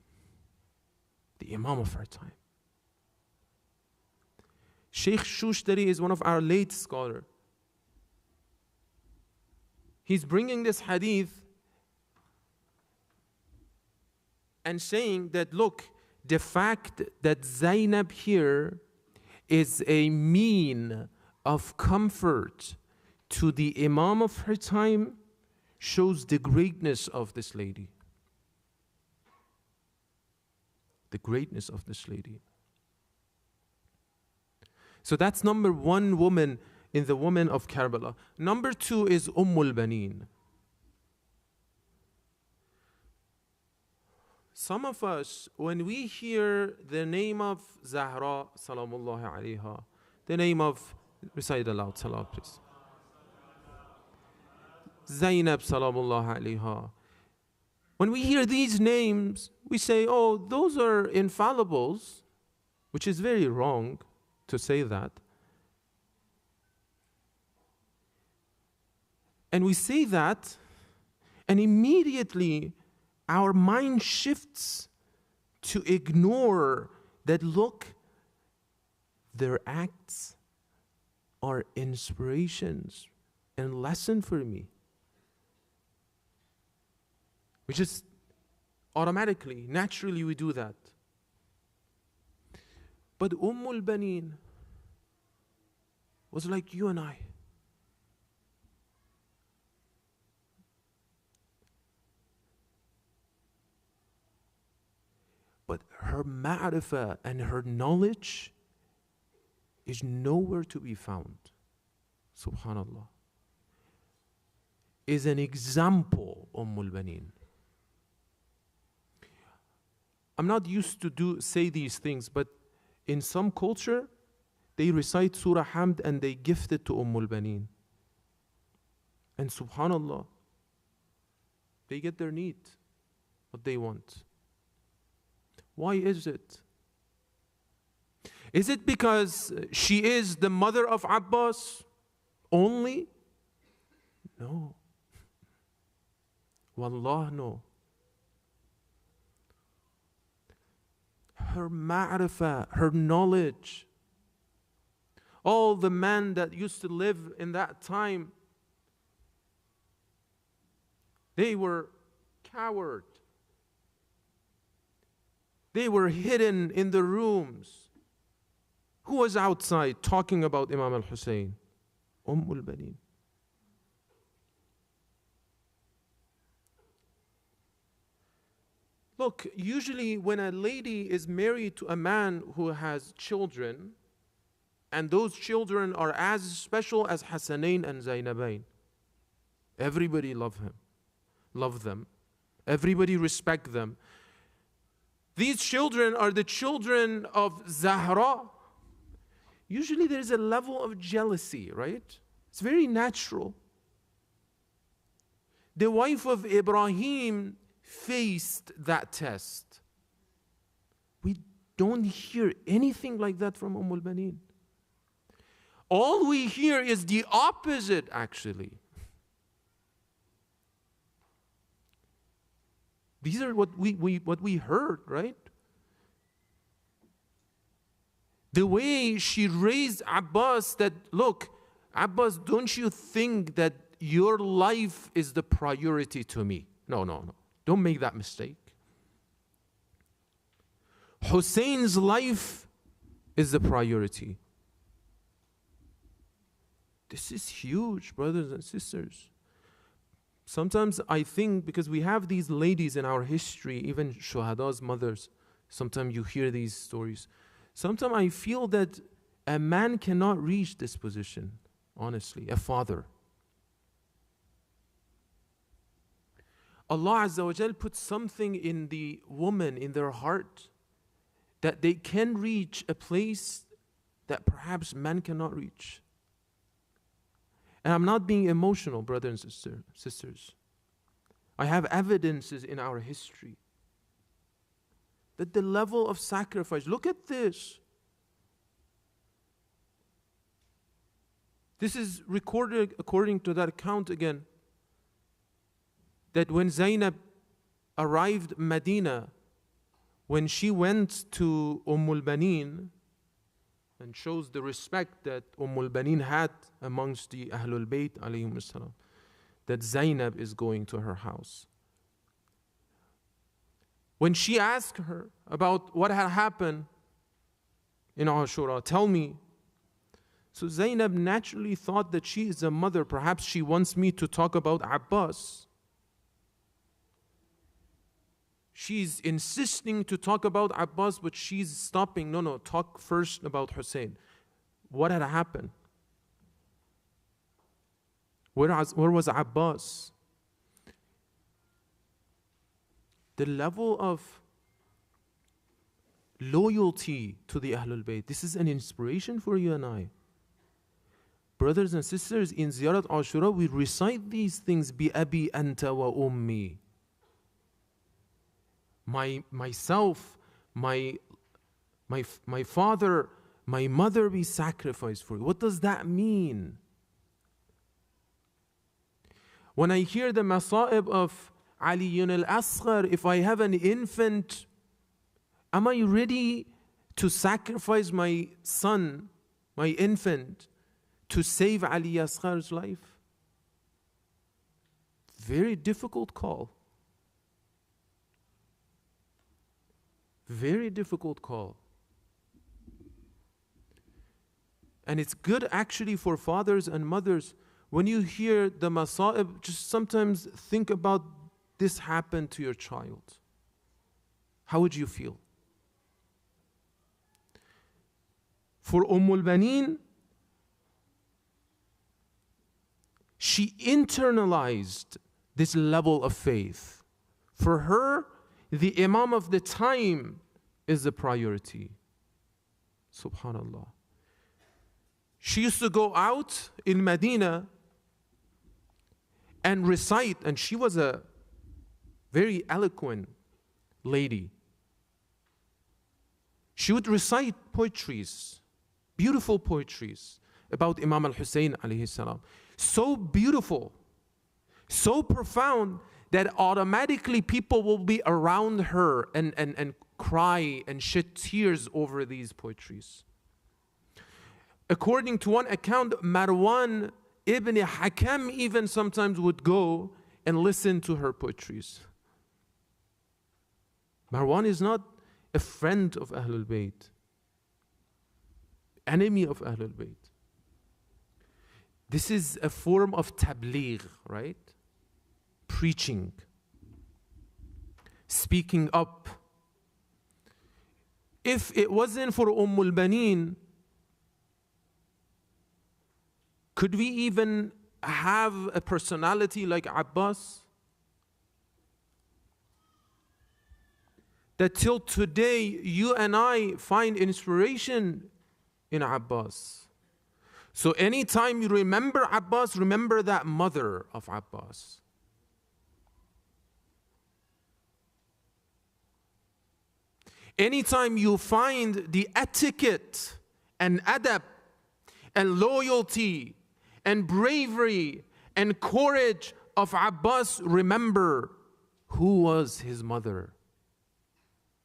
The Imam of her time. Sheikh Shushtari is one of our late scholars. He's bringing this hadith and saying that, look, the fact that Zainab here is a mean of comfort to the Imam of her time shows the greatness of this lady. The greatness of this lady. So that's number one woman in the women of Karbala. Number two is Baneen. Some of us, when we hear the name of Zahra, salamullahi alayha, the name of, recite aloud, salat please. Zainab, salamullahi alayha. When we hear these names, we say, oh, those are infallibles, which is very wrong to say that. And we say that, and immediately our mind shifts to ignore that, look, their acts are inspirations and lesson for me. We just automatically, naturally we do that. But Baneen was like you and I. But her ma'rifah and her knowledge is nowhere to be found. Subhanallah. Is an example, Baneen. I'm not used to say these things, but in some culture, they recite Surah Hamd and they gift it to Baneen. And subhanallah, they get their need, what they want. Why is it? Is it because she is the mother of Abbas only? No. Wallah, no. Her ma'rifah, her knowledge. All the men that used to live in that time, they were cowards. They were hidden in the rooms. Who was outside talking about Imam al-Hussein? Baneen. Look, usually when a lady is married to a man who has children, and those children are as special as Hassanain and Zainabain, everybody love them. Everybody respect them. These children are the children of Zahra. Usually there is a level of jealousy, right? It's very natural. The wife of Ibrahim faced that test. We don't hear anything like that from Baneen. All we hear is the opposite, actually. These are what we heard, right? The way she raised Abbas, that, look, Abbas, don't you think that your life is the priority to me? No. Don't make that mistake. Hussein's life is the priority. This is huge, brothers and sisters. Sometimes I think, because we have these ladies in our history, even Shuhada's mothers, sometimes you hear these stories. Sometimes I feel that a man cannot reach this position, honestly, a father. Allah Azza wa Jal put something in the woman, in their heart, that they can reach a place that perhaps man cannot reach. And I'm not being emotional, brothers and sisters. I have evidences in our history that the level of sacrifice, look at this. This is recorded according to that account again, that when Zainab arrived in Medina, when she went to al-Banin and shows the respect that al-Banin had amongst the Ahlul Bayt alayhim salam, that Zainab is going to her house. When she asked her about what had happened in Ashura, tell me. So Zainab naturally thought that she is a mother. Perhaps she wants me to talk about Abbas. She's insisting to talk about Abbas, but she's stopping. No, talk first about Hussein. What had happened? Where was Abbas? The level of loyalty to the Ahlul Bayt. This is an inspiration for you and I. Brothers and sisters, in Ziyarat Ashura, we recite these things, Bi Abi Anta wa Ummi. Myself, my father, my mother be sacrificed for you. What does that mean? When I hear the masa'ib of Ali al-Asghar, if I have an infant, am I ready to sacrifice my son, my infant, to save Ali Asghar's life? Very difficult call. Very difficult call. And it's good actually for fathers and mothers, when you hear the masa'ib, just sometimes think about this happened to your child. How would you feel? For al-Banin, she internalized this level of faith. For her, the Imam of the time is the priority. Subhanallah. She used to go out in Medina and recite, and she was a very eloquent lady. She would recite poetries, beautiful poetries about Imam al-Hussein alayhi salam. So beautiful, so profound, that automatically people will be around her and cry and shed tears over these poetries. According to one account, Marwan ibn Hakam even sometimes would go and listen to her poetries. Marwan is not a friend of Ahlul Bayt, enemy of Ahlul Bayt. This is a form of tabligh, right? Preaching, speaking up. If it wasn't for al-Banin, could we even have a personality like Abbas? That till today, you and I find inspiration in Abbas. So anytime you remember Abbas, remember that mother of Abbas. Anytime you find the etiquette and adab and loyalty and bravery and courage of Abbas, remember who was his mother?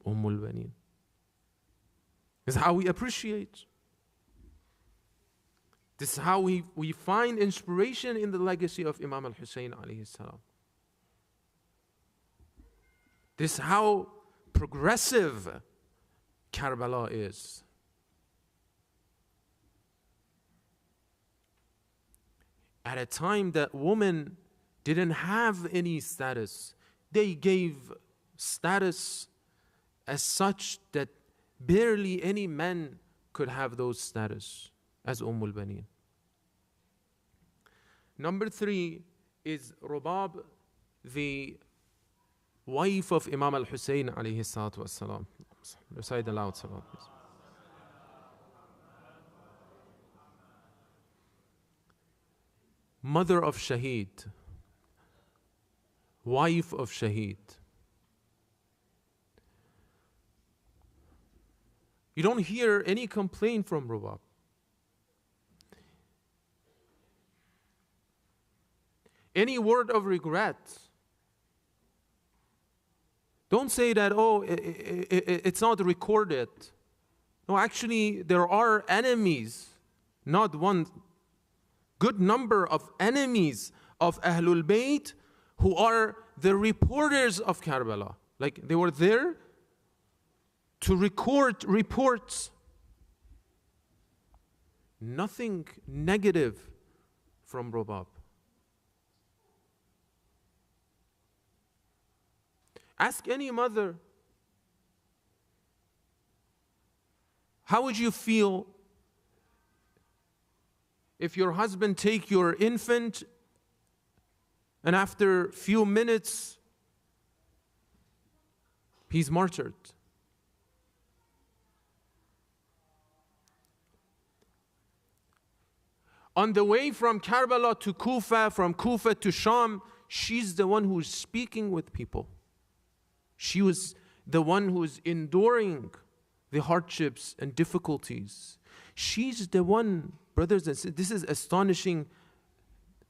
Baneen. This is how we appreciate. This is how we find inspiration in the legacy of Imam al-Hussein alayhi salam. This is how progressive Karbala is. At a time that women didn't have any status, they gave status as such that barely any man could have those status as Baneen. Number 3 is Rubab, the wife of Imam al-Hussein alayhi salatu wassalam. Recite aloud, salam, please. Mother of Shaheed, wife of Shaheed. You don't hear any complaint from Rubab. Any word of regret. Don't say that, oh, it's not recorded. No, actually, there are enemies, not one, good number of enemies of Ahlul Bayt who are the reporters of Karbala. Like, they were there to record reports. Nothing negative from Rubab. Ask any mother, how would you feel if your husband take your infant and after few minutes he's martyred? On the way from Karbala to Kufa, from Kufa to Sham, she's the one who's speaking with people. She was the one who is enduring the hardships and difficulties. She's the one, brothers and sisters, this is astonishing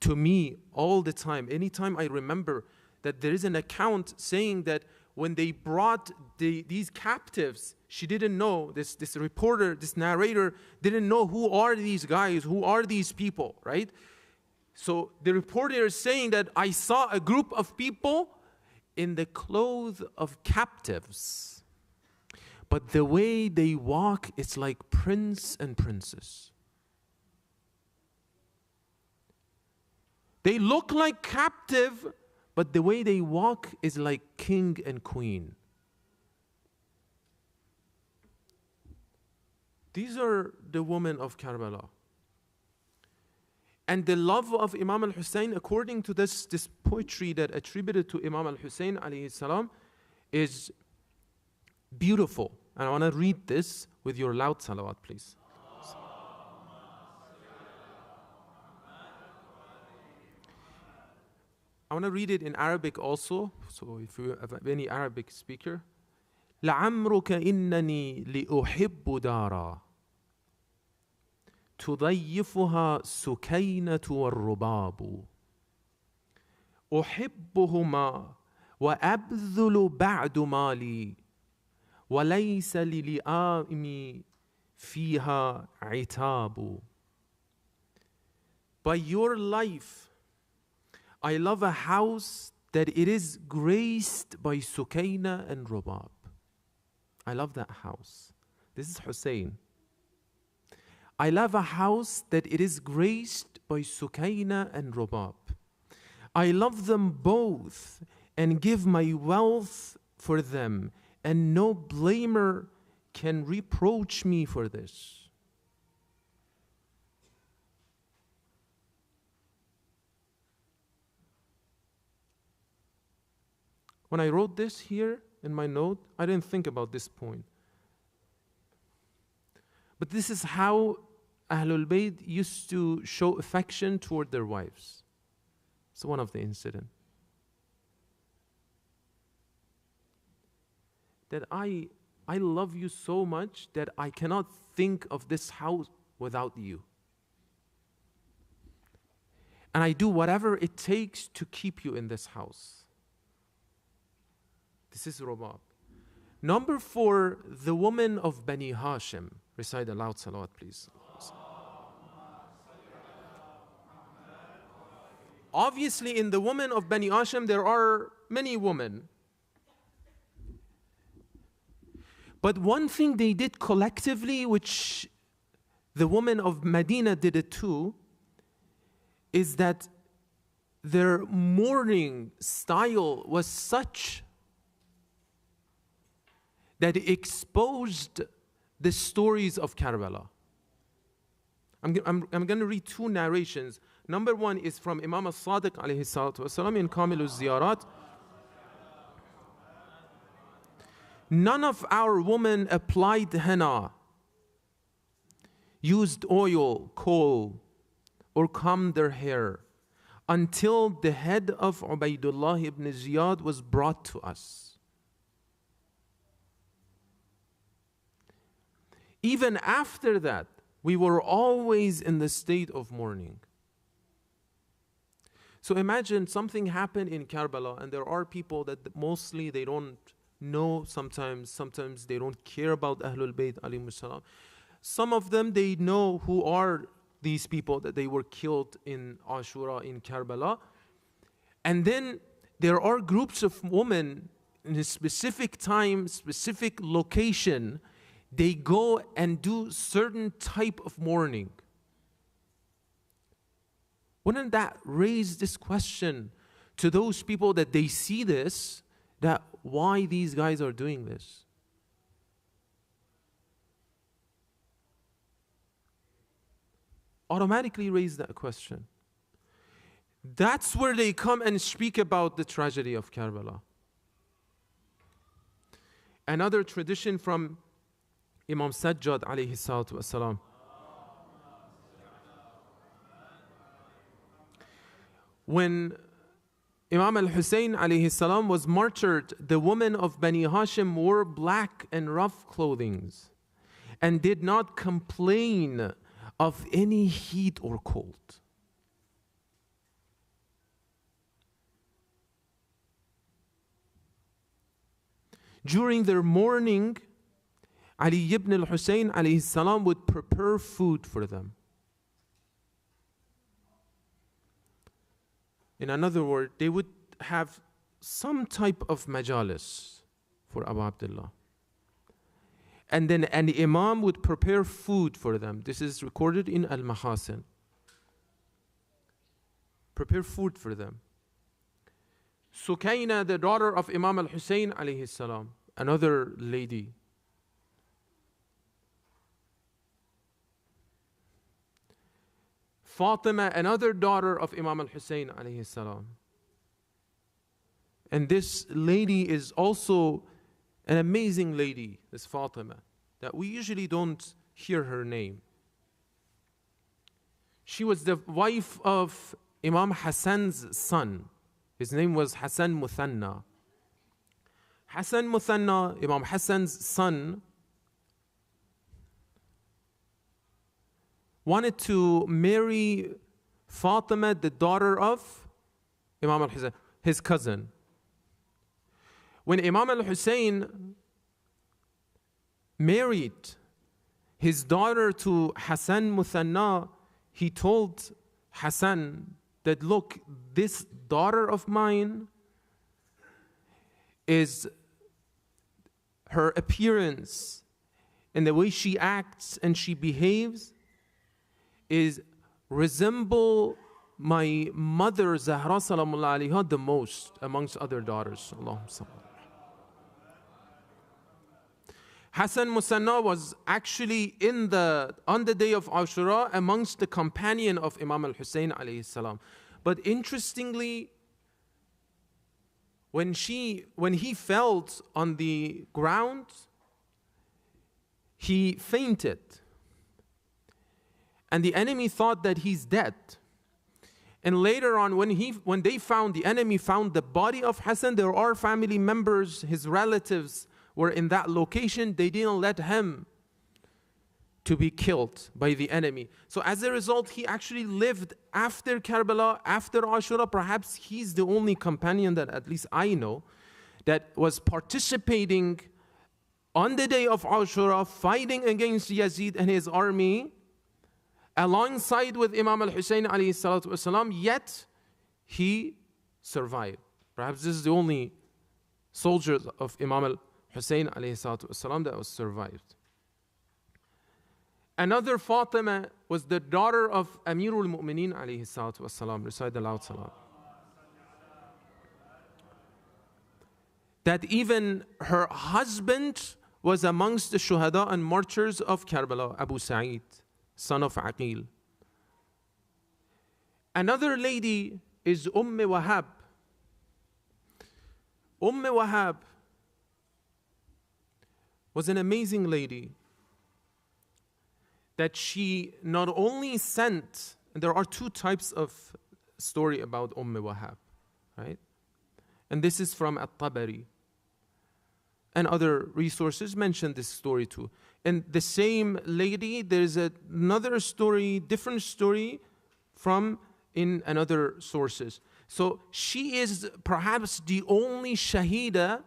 to me all the time. Anytime I remember that there is an account saying that when they brought these captives, she didn't know, this reporter, this narrator didn't know who are these guys, who are these people, right? So the reporter is saying that I saw a group of people in the clothes of captives, but the way they walk, it's like prince and princess. They look like captive, but the way they walk is like king and queen. These are the women of Karbala. And the love of Imam al-Hussein, according to this poetry that attributed to Imam al-Hussein alayhi salam, is beautiful. And I want to read this with your loud salawat, please. I want to read it in Arabic also, so if you have any Arabic speaker. لعمرك إنني لأحب دارا تضيفها سكينة والرباب أحبهما وأبذل بعد مالي وليس للئام فيها عتاب. By your life, I love a house that it is graced by Sukaina and Rubab. I love that house. This is Hussein. I love a house that it is graced by Sukaina and Rubab. I love them both and give my wealth for them, and no blamer can reproach me for this. When I wrote this here in my note, I didn't think about this point. But this is how Ahlul Bayt used to show affection toward their wives. It's one of the incidents. That I love you so much that I cannot think of this house without you. And I do whatever it takes to keep you in this house. This is Rubab. Number 4, the woman of Bani Hashim. Recite aloud salawat, please. Obviously, in the women of Bani Hashim, there are many women. But one thing they did collectively, which the women of Medina did it too, is that their mourning style was such that it exposed the stories of Karbala. I'm going to read 2 narrations. Number 1 is from Imam al-Sadiq alayhi salatu wasalam in Kamil al-Ziyarat. None of our women applied henna, used oil, coal, or combed their hair until the head of Ubaidullah ibn Ziyad was brought to us. Even after that, we were always in the state of mourning. So imagine something happened in Karbala, and there are people that mostly they don't know, sometimes they don't care about Ahlul Bayt alayhimus salam. Some of them, they know who are these people that they were killed in Ashura in Karbala. And then there are groups of women in a specific time, specific location, they go and do certain type of mourning. Wouldn't that raise this question to those people that they see this, that why these guys are doing this? Automatically raise that question. That's where they come and speak about the tragedy of Karbala. Another tradition from Imam Sajjad alayhi salatu wasalam. When Imam al-Hussein alayhi salam was martyred, the women of Bani Hashim wore black and rough clothing and did not complain of any heat or cold. During their mourning, Ali ibn al-Hussein alayhi salam would prepare food for them. In another word, they would have some type of majalis for Abu Abdullah. And then an imam would prepare food for them. This is recorded in Al-Mahasin. Prepare food for them. Sukayna, the daughter of Imam al-Hussein alayhi salam, another lady. Fatima, another daughter of Imam al-Hussein alayhi salam. And this lady is also an amazing lady, this Fatima, that we usually don't hear her name. She was the wife of Imam Hassan's son. His name was Hassan Muthanna. Hassan Muthanna, Imam Hassan's son, wanted to marry Fatima, the daughter of Imam al-Hussein, his cousin. When Imam al-Hussein married his daughter to Hassan Muthanna, he told Hassan that, look, this daughter of mine is her appearance and the way she acts and she behaves is resemble my mother Zahra salamullah alayha the most amongst other daughters. Hassan Muthanna was actually on the day of Ashura amongst the companion of Imam al-Hussein alayhi salam. But interestingly, when he felt on the ground, he fainted. And the enemy thought that he's dead. And later on, when the enemy found the body of Hassan, there are family members, his relatives were in that location. They didn't let him to be killed by the enemy. So as a result, he actually lived after Karbala, after Ashura. Perhaps he's the only companion that at least I know that was participating on the day of Ashura, fighting against Yazid and his army, alongside with Imam al-Hussein alayhi salatu wasalam, yet he survived. Perhaps this is the only soldier of Imam al-Hussein alayhi salatu wasalam that was survived. Another Fatima was the daughter of Amirul Mu'mineen alayhi salatu wasalam. Recite the loud salam. That even her husband was amongst the shuhada and martyrs of Karbala, Abu Sa'id, son of Aqil. Another lady is Wahab. Wahab was an amazing lady that she not only sent, and there are two types of story about Wahab, right? And this is from At-Tabari. And other resources mention this story too. And the same lady, there's another story, different story from in another sources. So she is perhaps the only shahida,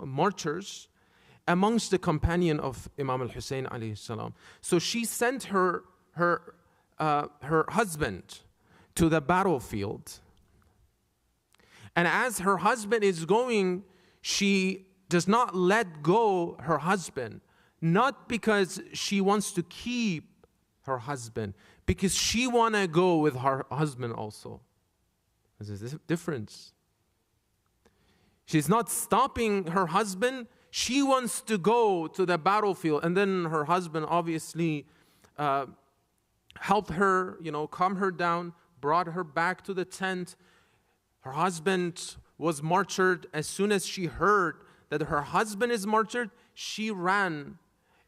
martyrs, amongst the companion of Imam al-Hussein alayhi salam. So she sent her husband to the battlefield. And as her husband is going, she does not let go her husband, not because she wants to keep her husband, because she want to go with her husband also. There's a difference. She's not stopping her husband. She wants to go to the battlefield, and then her husband obviously helped her, calm her down, brought her back to the tent. Her husband was martyred. As soon as she heard that her husband is martyred, she ran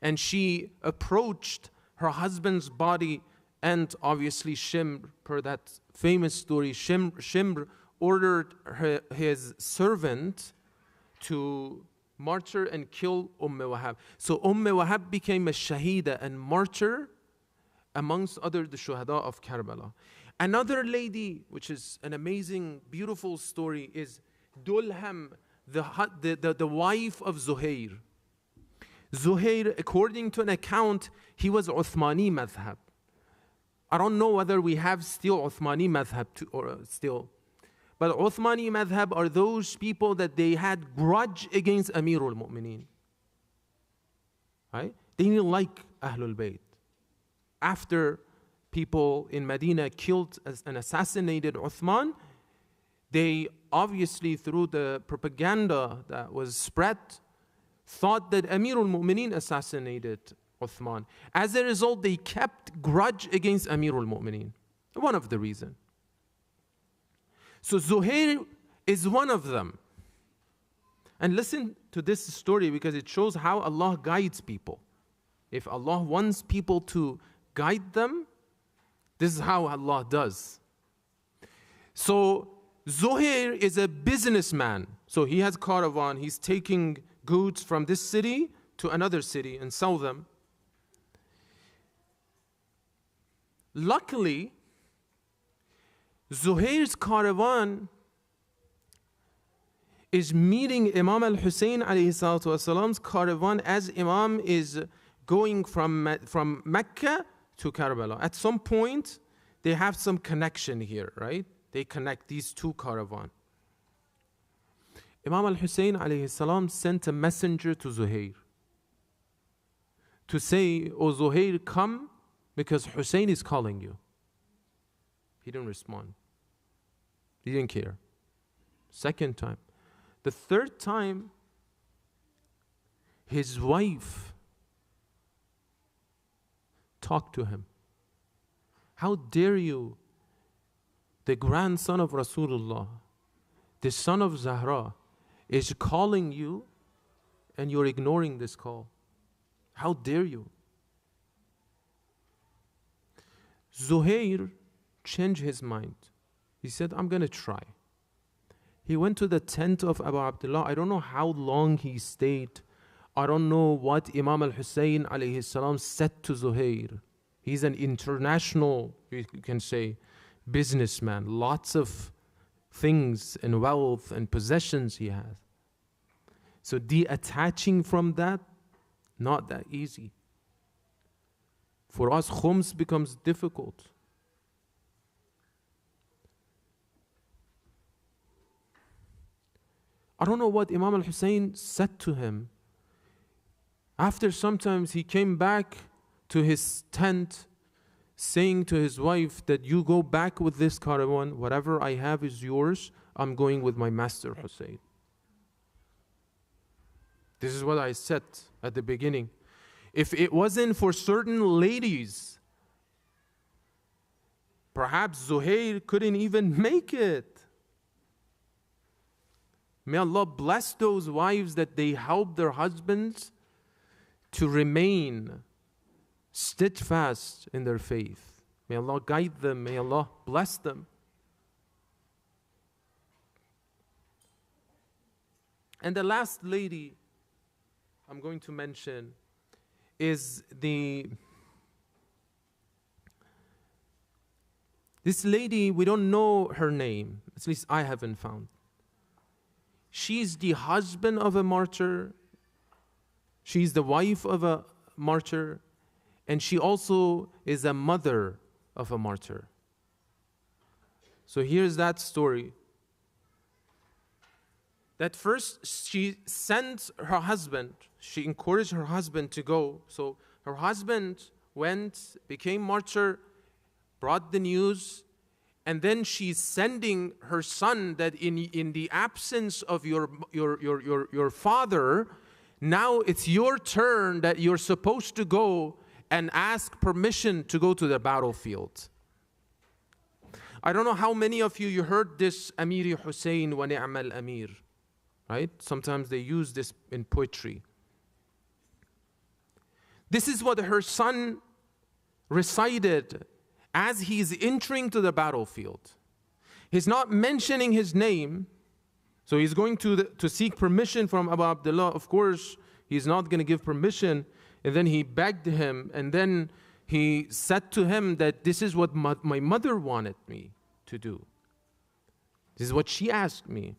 and she approached her husband's body, and obviously Shimr, per that famous story, Shimr ordered his servant to martyr and kill Wahab. So Wahab became a shahida and martyr amongst other the shuhada of Karbala. Another lady, which is an amazing, beautiful story, is Dulham, the wife of Zuhair. Zuhair, according to an account, he was Uthmani madhab. I don't know whether we have still Uthmani madhab still. But Uthmani madhab are those people that they had grudge against Amirul Mu'mineen. Right? They didn't like Ahlul Bayt. After people in Medina killed and assassinated Uthman, they obviously, through the propaganda that was spread, thought that Amirul Mu'mineen assassinated Uthman. As a result, they kept grudge against Amirul Mu'mineen. One of the reasons. So Zuhair is one of them. And listen to this story because it shows how Allah guides people. If Allah wants people to guide them, this is how Allah does. So Zuhair is a businessman. So he has caravan. He's taking goods from this city to another city and sell them. Luckily, Zuhair's caravan is meeting Imam al-Hussein alayhi salatu wasalam's caravan as Imam is going from Mecca to Karbala. At some point, they have some connection here, right? They connect these two caravans. Imam al-Hussein alayhi salam sent a messenger to Zuhair to say, "O Zuhair, come because Hussein is calling you." He didn't respond. He didn't care. Second time. The third time, his wife talked to him. How dare you, the grandson of Rasulullah, the son of Zahra, is calling you and you're ignoring this call. How dare you? Zuhair changed his mind. He said, I'm going to try. He went to the tent of Abu Abdullah. I don't know how long he stayed. I don't know what Imam al-Hussein alayhi salam said to Zuhair. He's an international, you can say, businessman. Lots of things and wealth and possessions he has. So detaching from that, not that easy. For us, khums becomes difficult. I don't know what Imam al-Hussein said to him. After sometimes he came back to his tent, saying to his wife that you go back with this caravan, whatever I have is yours, I'm going with my master Hussein. This is what I said at the beginning. If it wasn't for certain ladies, perhaps Zuhair couldn't even make it. May Allah bless those wives that they help their husbands to remain steadfast in their faith. May Allah guide them. May Allah bless them. And the last lady I'm going to mention is this lady, we don't know her name. At least I haven't found. She's the husband of a martyr. She's the wife of a martyr. And she also is a mother of a martyr. So here's that story. That first she sent her husband, she encouraged her husband to go. So her husband went, became martyr, brought the news, and then she's sending her son that in the absence of your father, now it's your turn that you're supposed to go and ask permission to go to the battlefield. I don't know how many of you heard this Amiri Hussein wa ni'mal Amir, right? Sometimes they use this in poetry. This is what her son recited as he's entering to the battlefield. He's not mentioning his name, so he's going to seek permission from Abu Abdullah. Of course, he's not going to give permission. And then he begged him, and then he said to him that this is what my mother wanted me to do. This is what she asked me.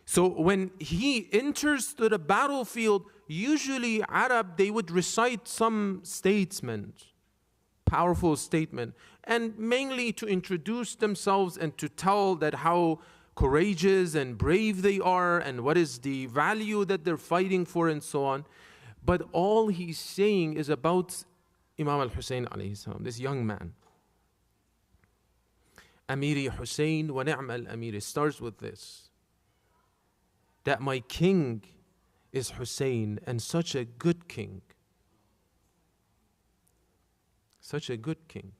So when he enters to the battlefield, usually Arab, they would recite some statement, powerful statement, and mainly to introduce themselves and to tell that how courageous and brave they are and what is the value that they're fighting for and so on. But all he's saying is about Imam al-Hussein alayhi salam, this young man. Amiri Hussein wa ni'mal Amir. It starts with this, that my king is Hussein, and such a good king. Such a good king.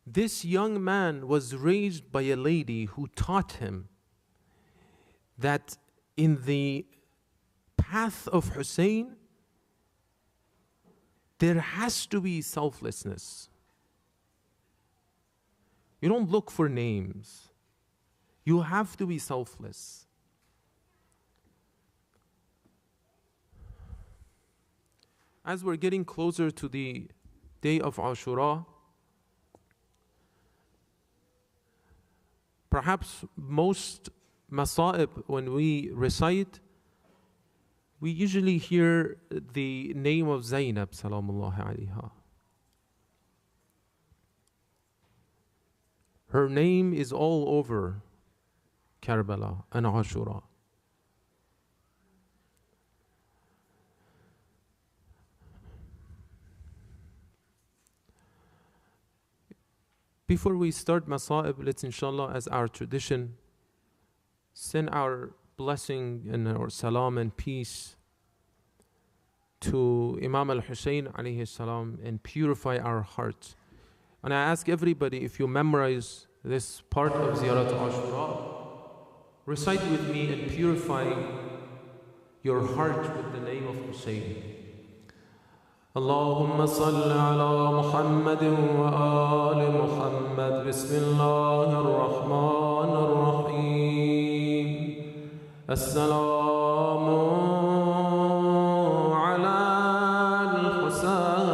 This young man was raised by a lady who taught him that in the path of Hussein, there has to be selflessness. You don't look for names. You have to be selfless. As we're getting closer to the day of Ashura, perhaps most masa'ib, when we recite, we usually hear the name of Zainab, salamullahi alayha. Her name is all over Karbala and Ashura. Before we start Masa'ib, let's inshallah, as our tradition, send our blessing and our salam and peace to Imam al-Hussein alayhi salam and purify our hearts. And I ask everybody, if you memorize this part of Ziyarat Ashura, recite with me and purify your heart with the name of Hussein. اللهم صل على محمد وآل محمد بسم الله الرحمن الرحيم السلام على الحسين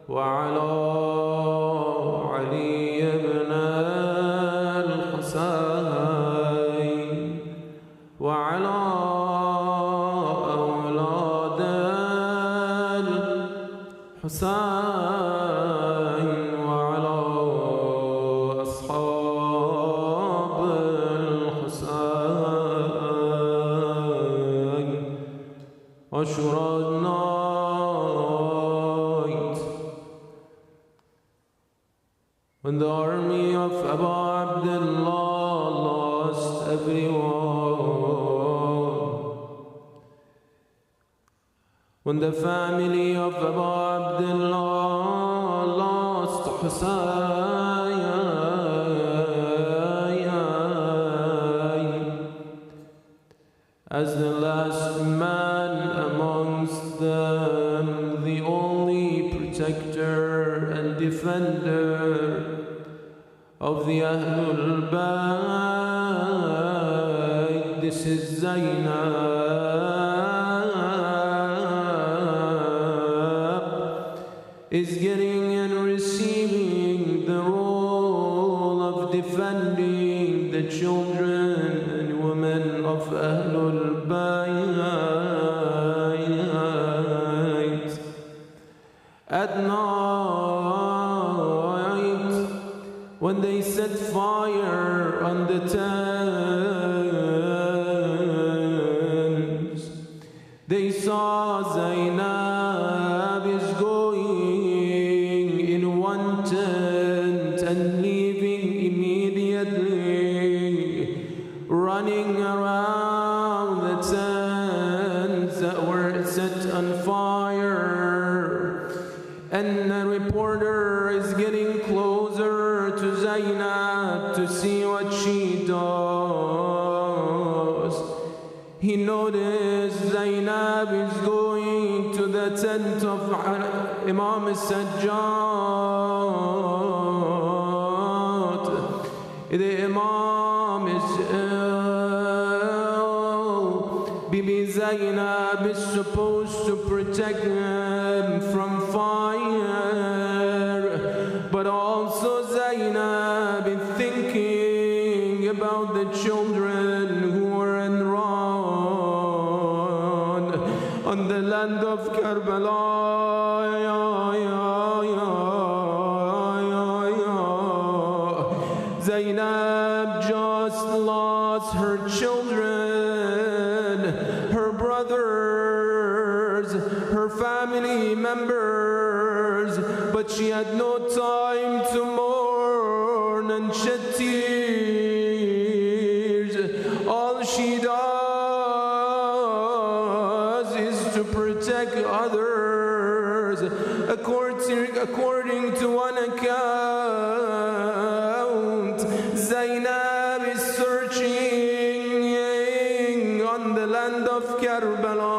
وعلى علي بن Ashura night, when the army of Abu Abdullah lost everyone, when the family of Abu Abdullah lost Hussein, as the last man amongst them, the only protector and defender of the Ahlul Bayt. This is Zainab, is getting and receiving the role of defending the children and women of Ahlul Bayt. At night, when they set fire on the tents, they saw Zainab is going in one tent and leaving immediately, running around the tents that were set on fire. And a reporter is getting closer to Zainab to see what she does. He noticed Zainab is going to the tent of Imam Sajjad. The Imam is ill. Bibi Zainab is supposed to protect him from fire, but also Zainab is thinking about the children who were enrolled on the land of Karbala. Zainab just lost her children, her brothers, her family members, but she had no time to mourn and shed tears. All she does is to protect others. According to one account, Zainab is searching on the land of Karbala.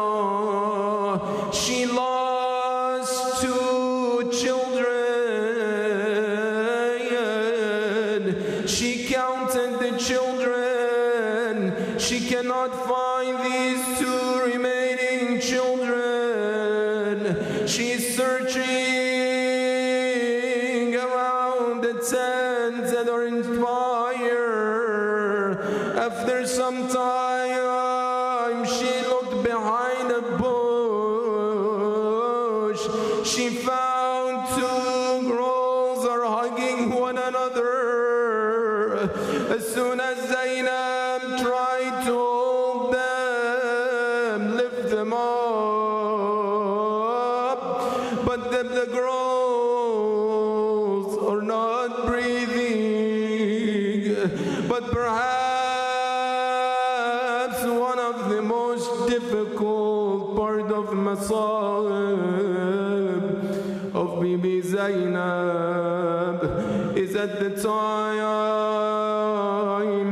She lost 2 children. She counted the children. She cannot find these 2 remaining children. She's searching around the tents that are in fire. After some time, she looked behind a bush. She found 2 girls are hugging one another. As soon as Zainab tried to hold them, lift them up, but the girls are not breathing. But perhaps one of the most difficult part of Masa'ib of Bibi Zainab is at the time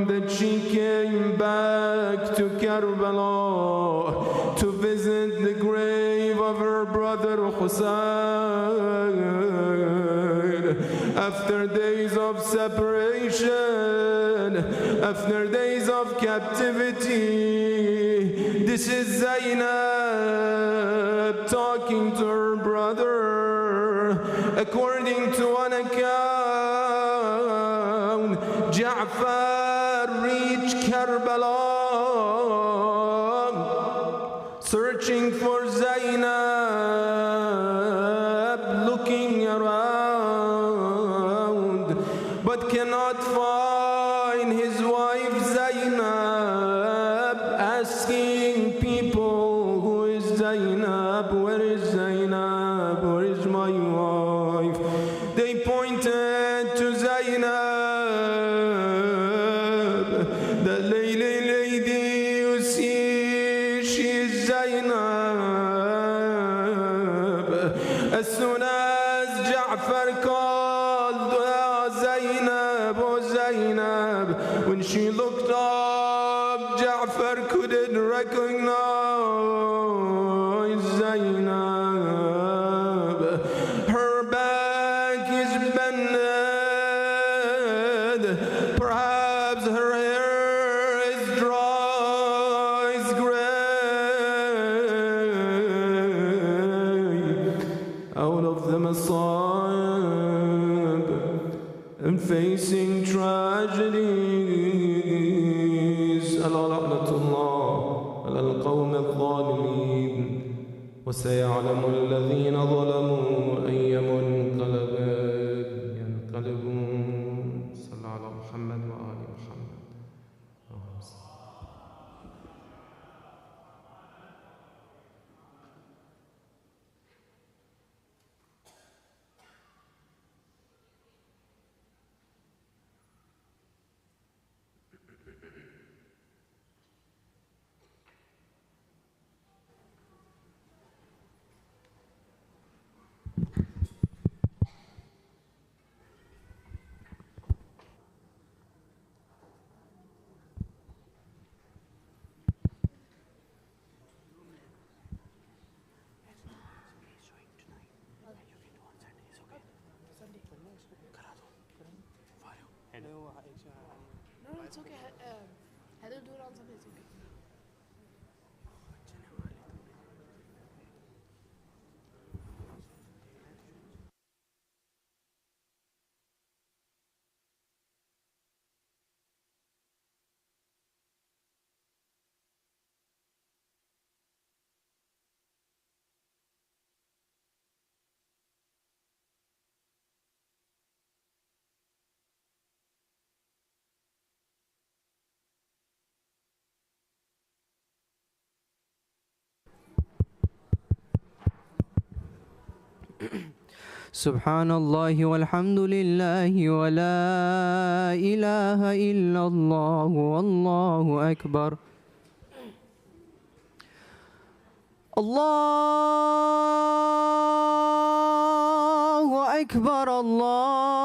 that she came back to Karbala to visit the grave of her brother Hussein. After days of separation, after days of captivity, this is Zainab talking to her brother. According to one account, Ja'far reached Karbala searching for Zainab, looking around, but cannot find his wife Zainab, asking people, who is Zainab? Zainab. When she looked up, Ja'far couldn't recognize Zainab. Her back is bended, perhaps her hair is dry, is gray. Out of the masa'ib and facing tragedies. Ala la'natullah ala al-qawm al-zalimin. وسيعلم الذين ظلموا أي منقلب ينقلبون. صلى على محمد وآل محمد. اللهم صل. No, it's okay. Heather do it on Sunday. It's okay. سبحان الله والحمد لله ولا إله إلا الله والله أكبر. الله أكبر الله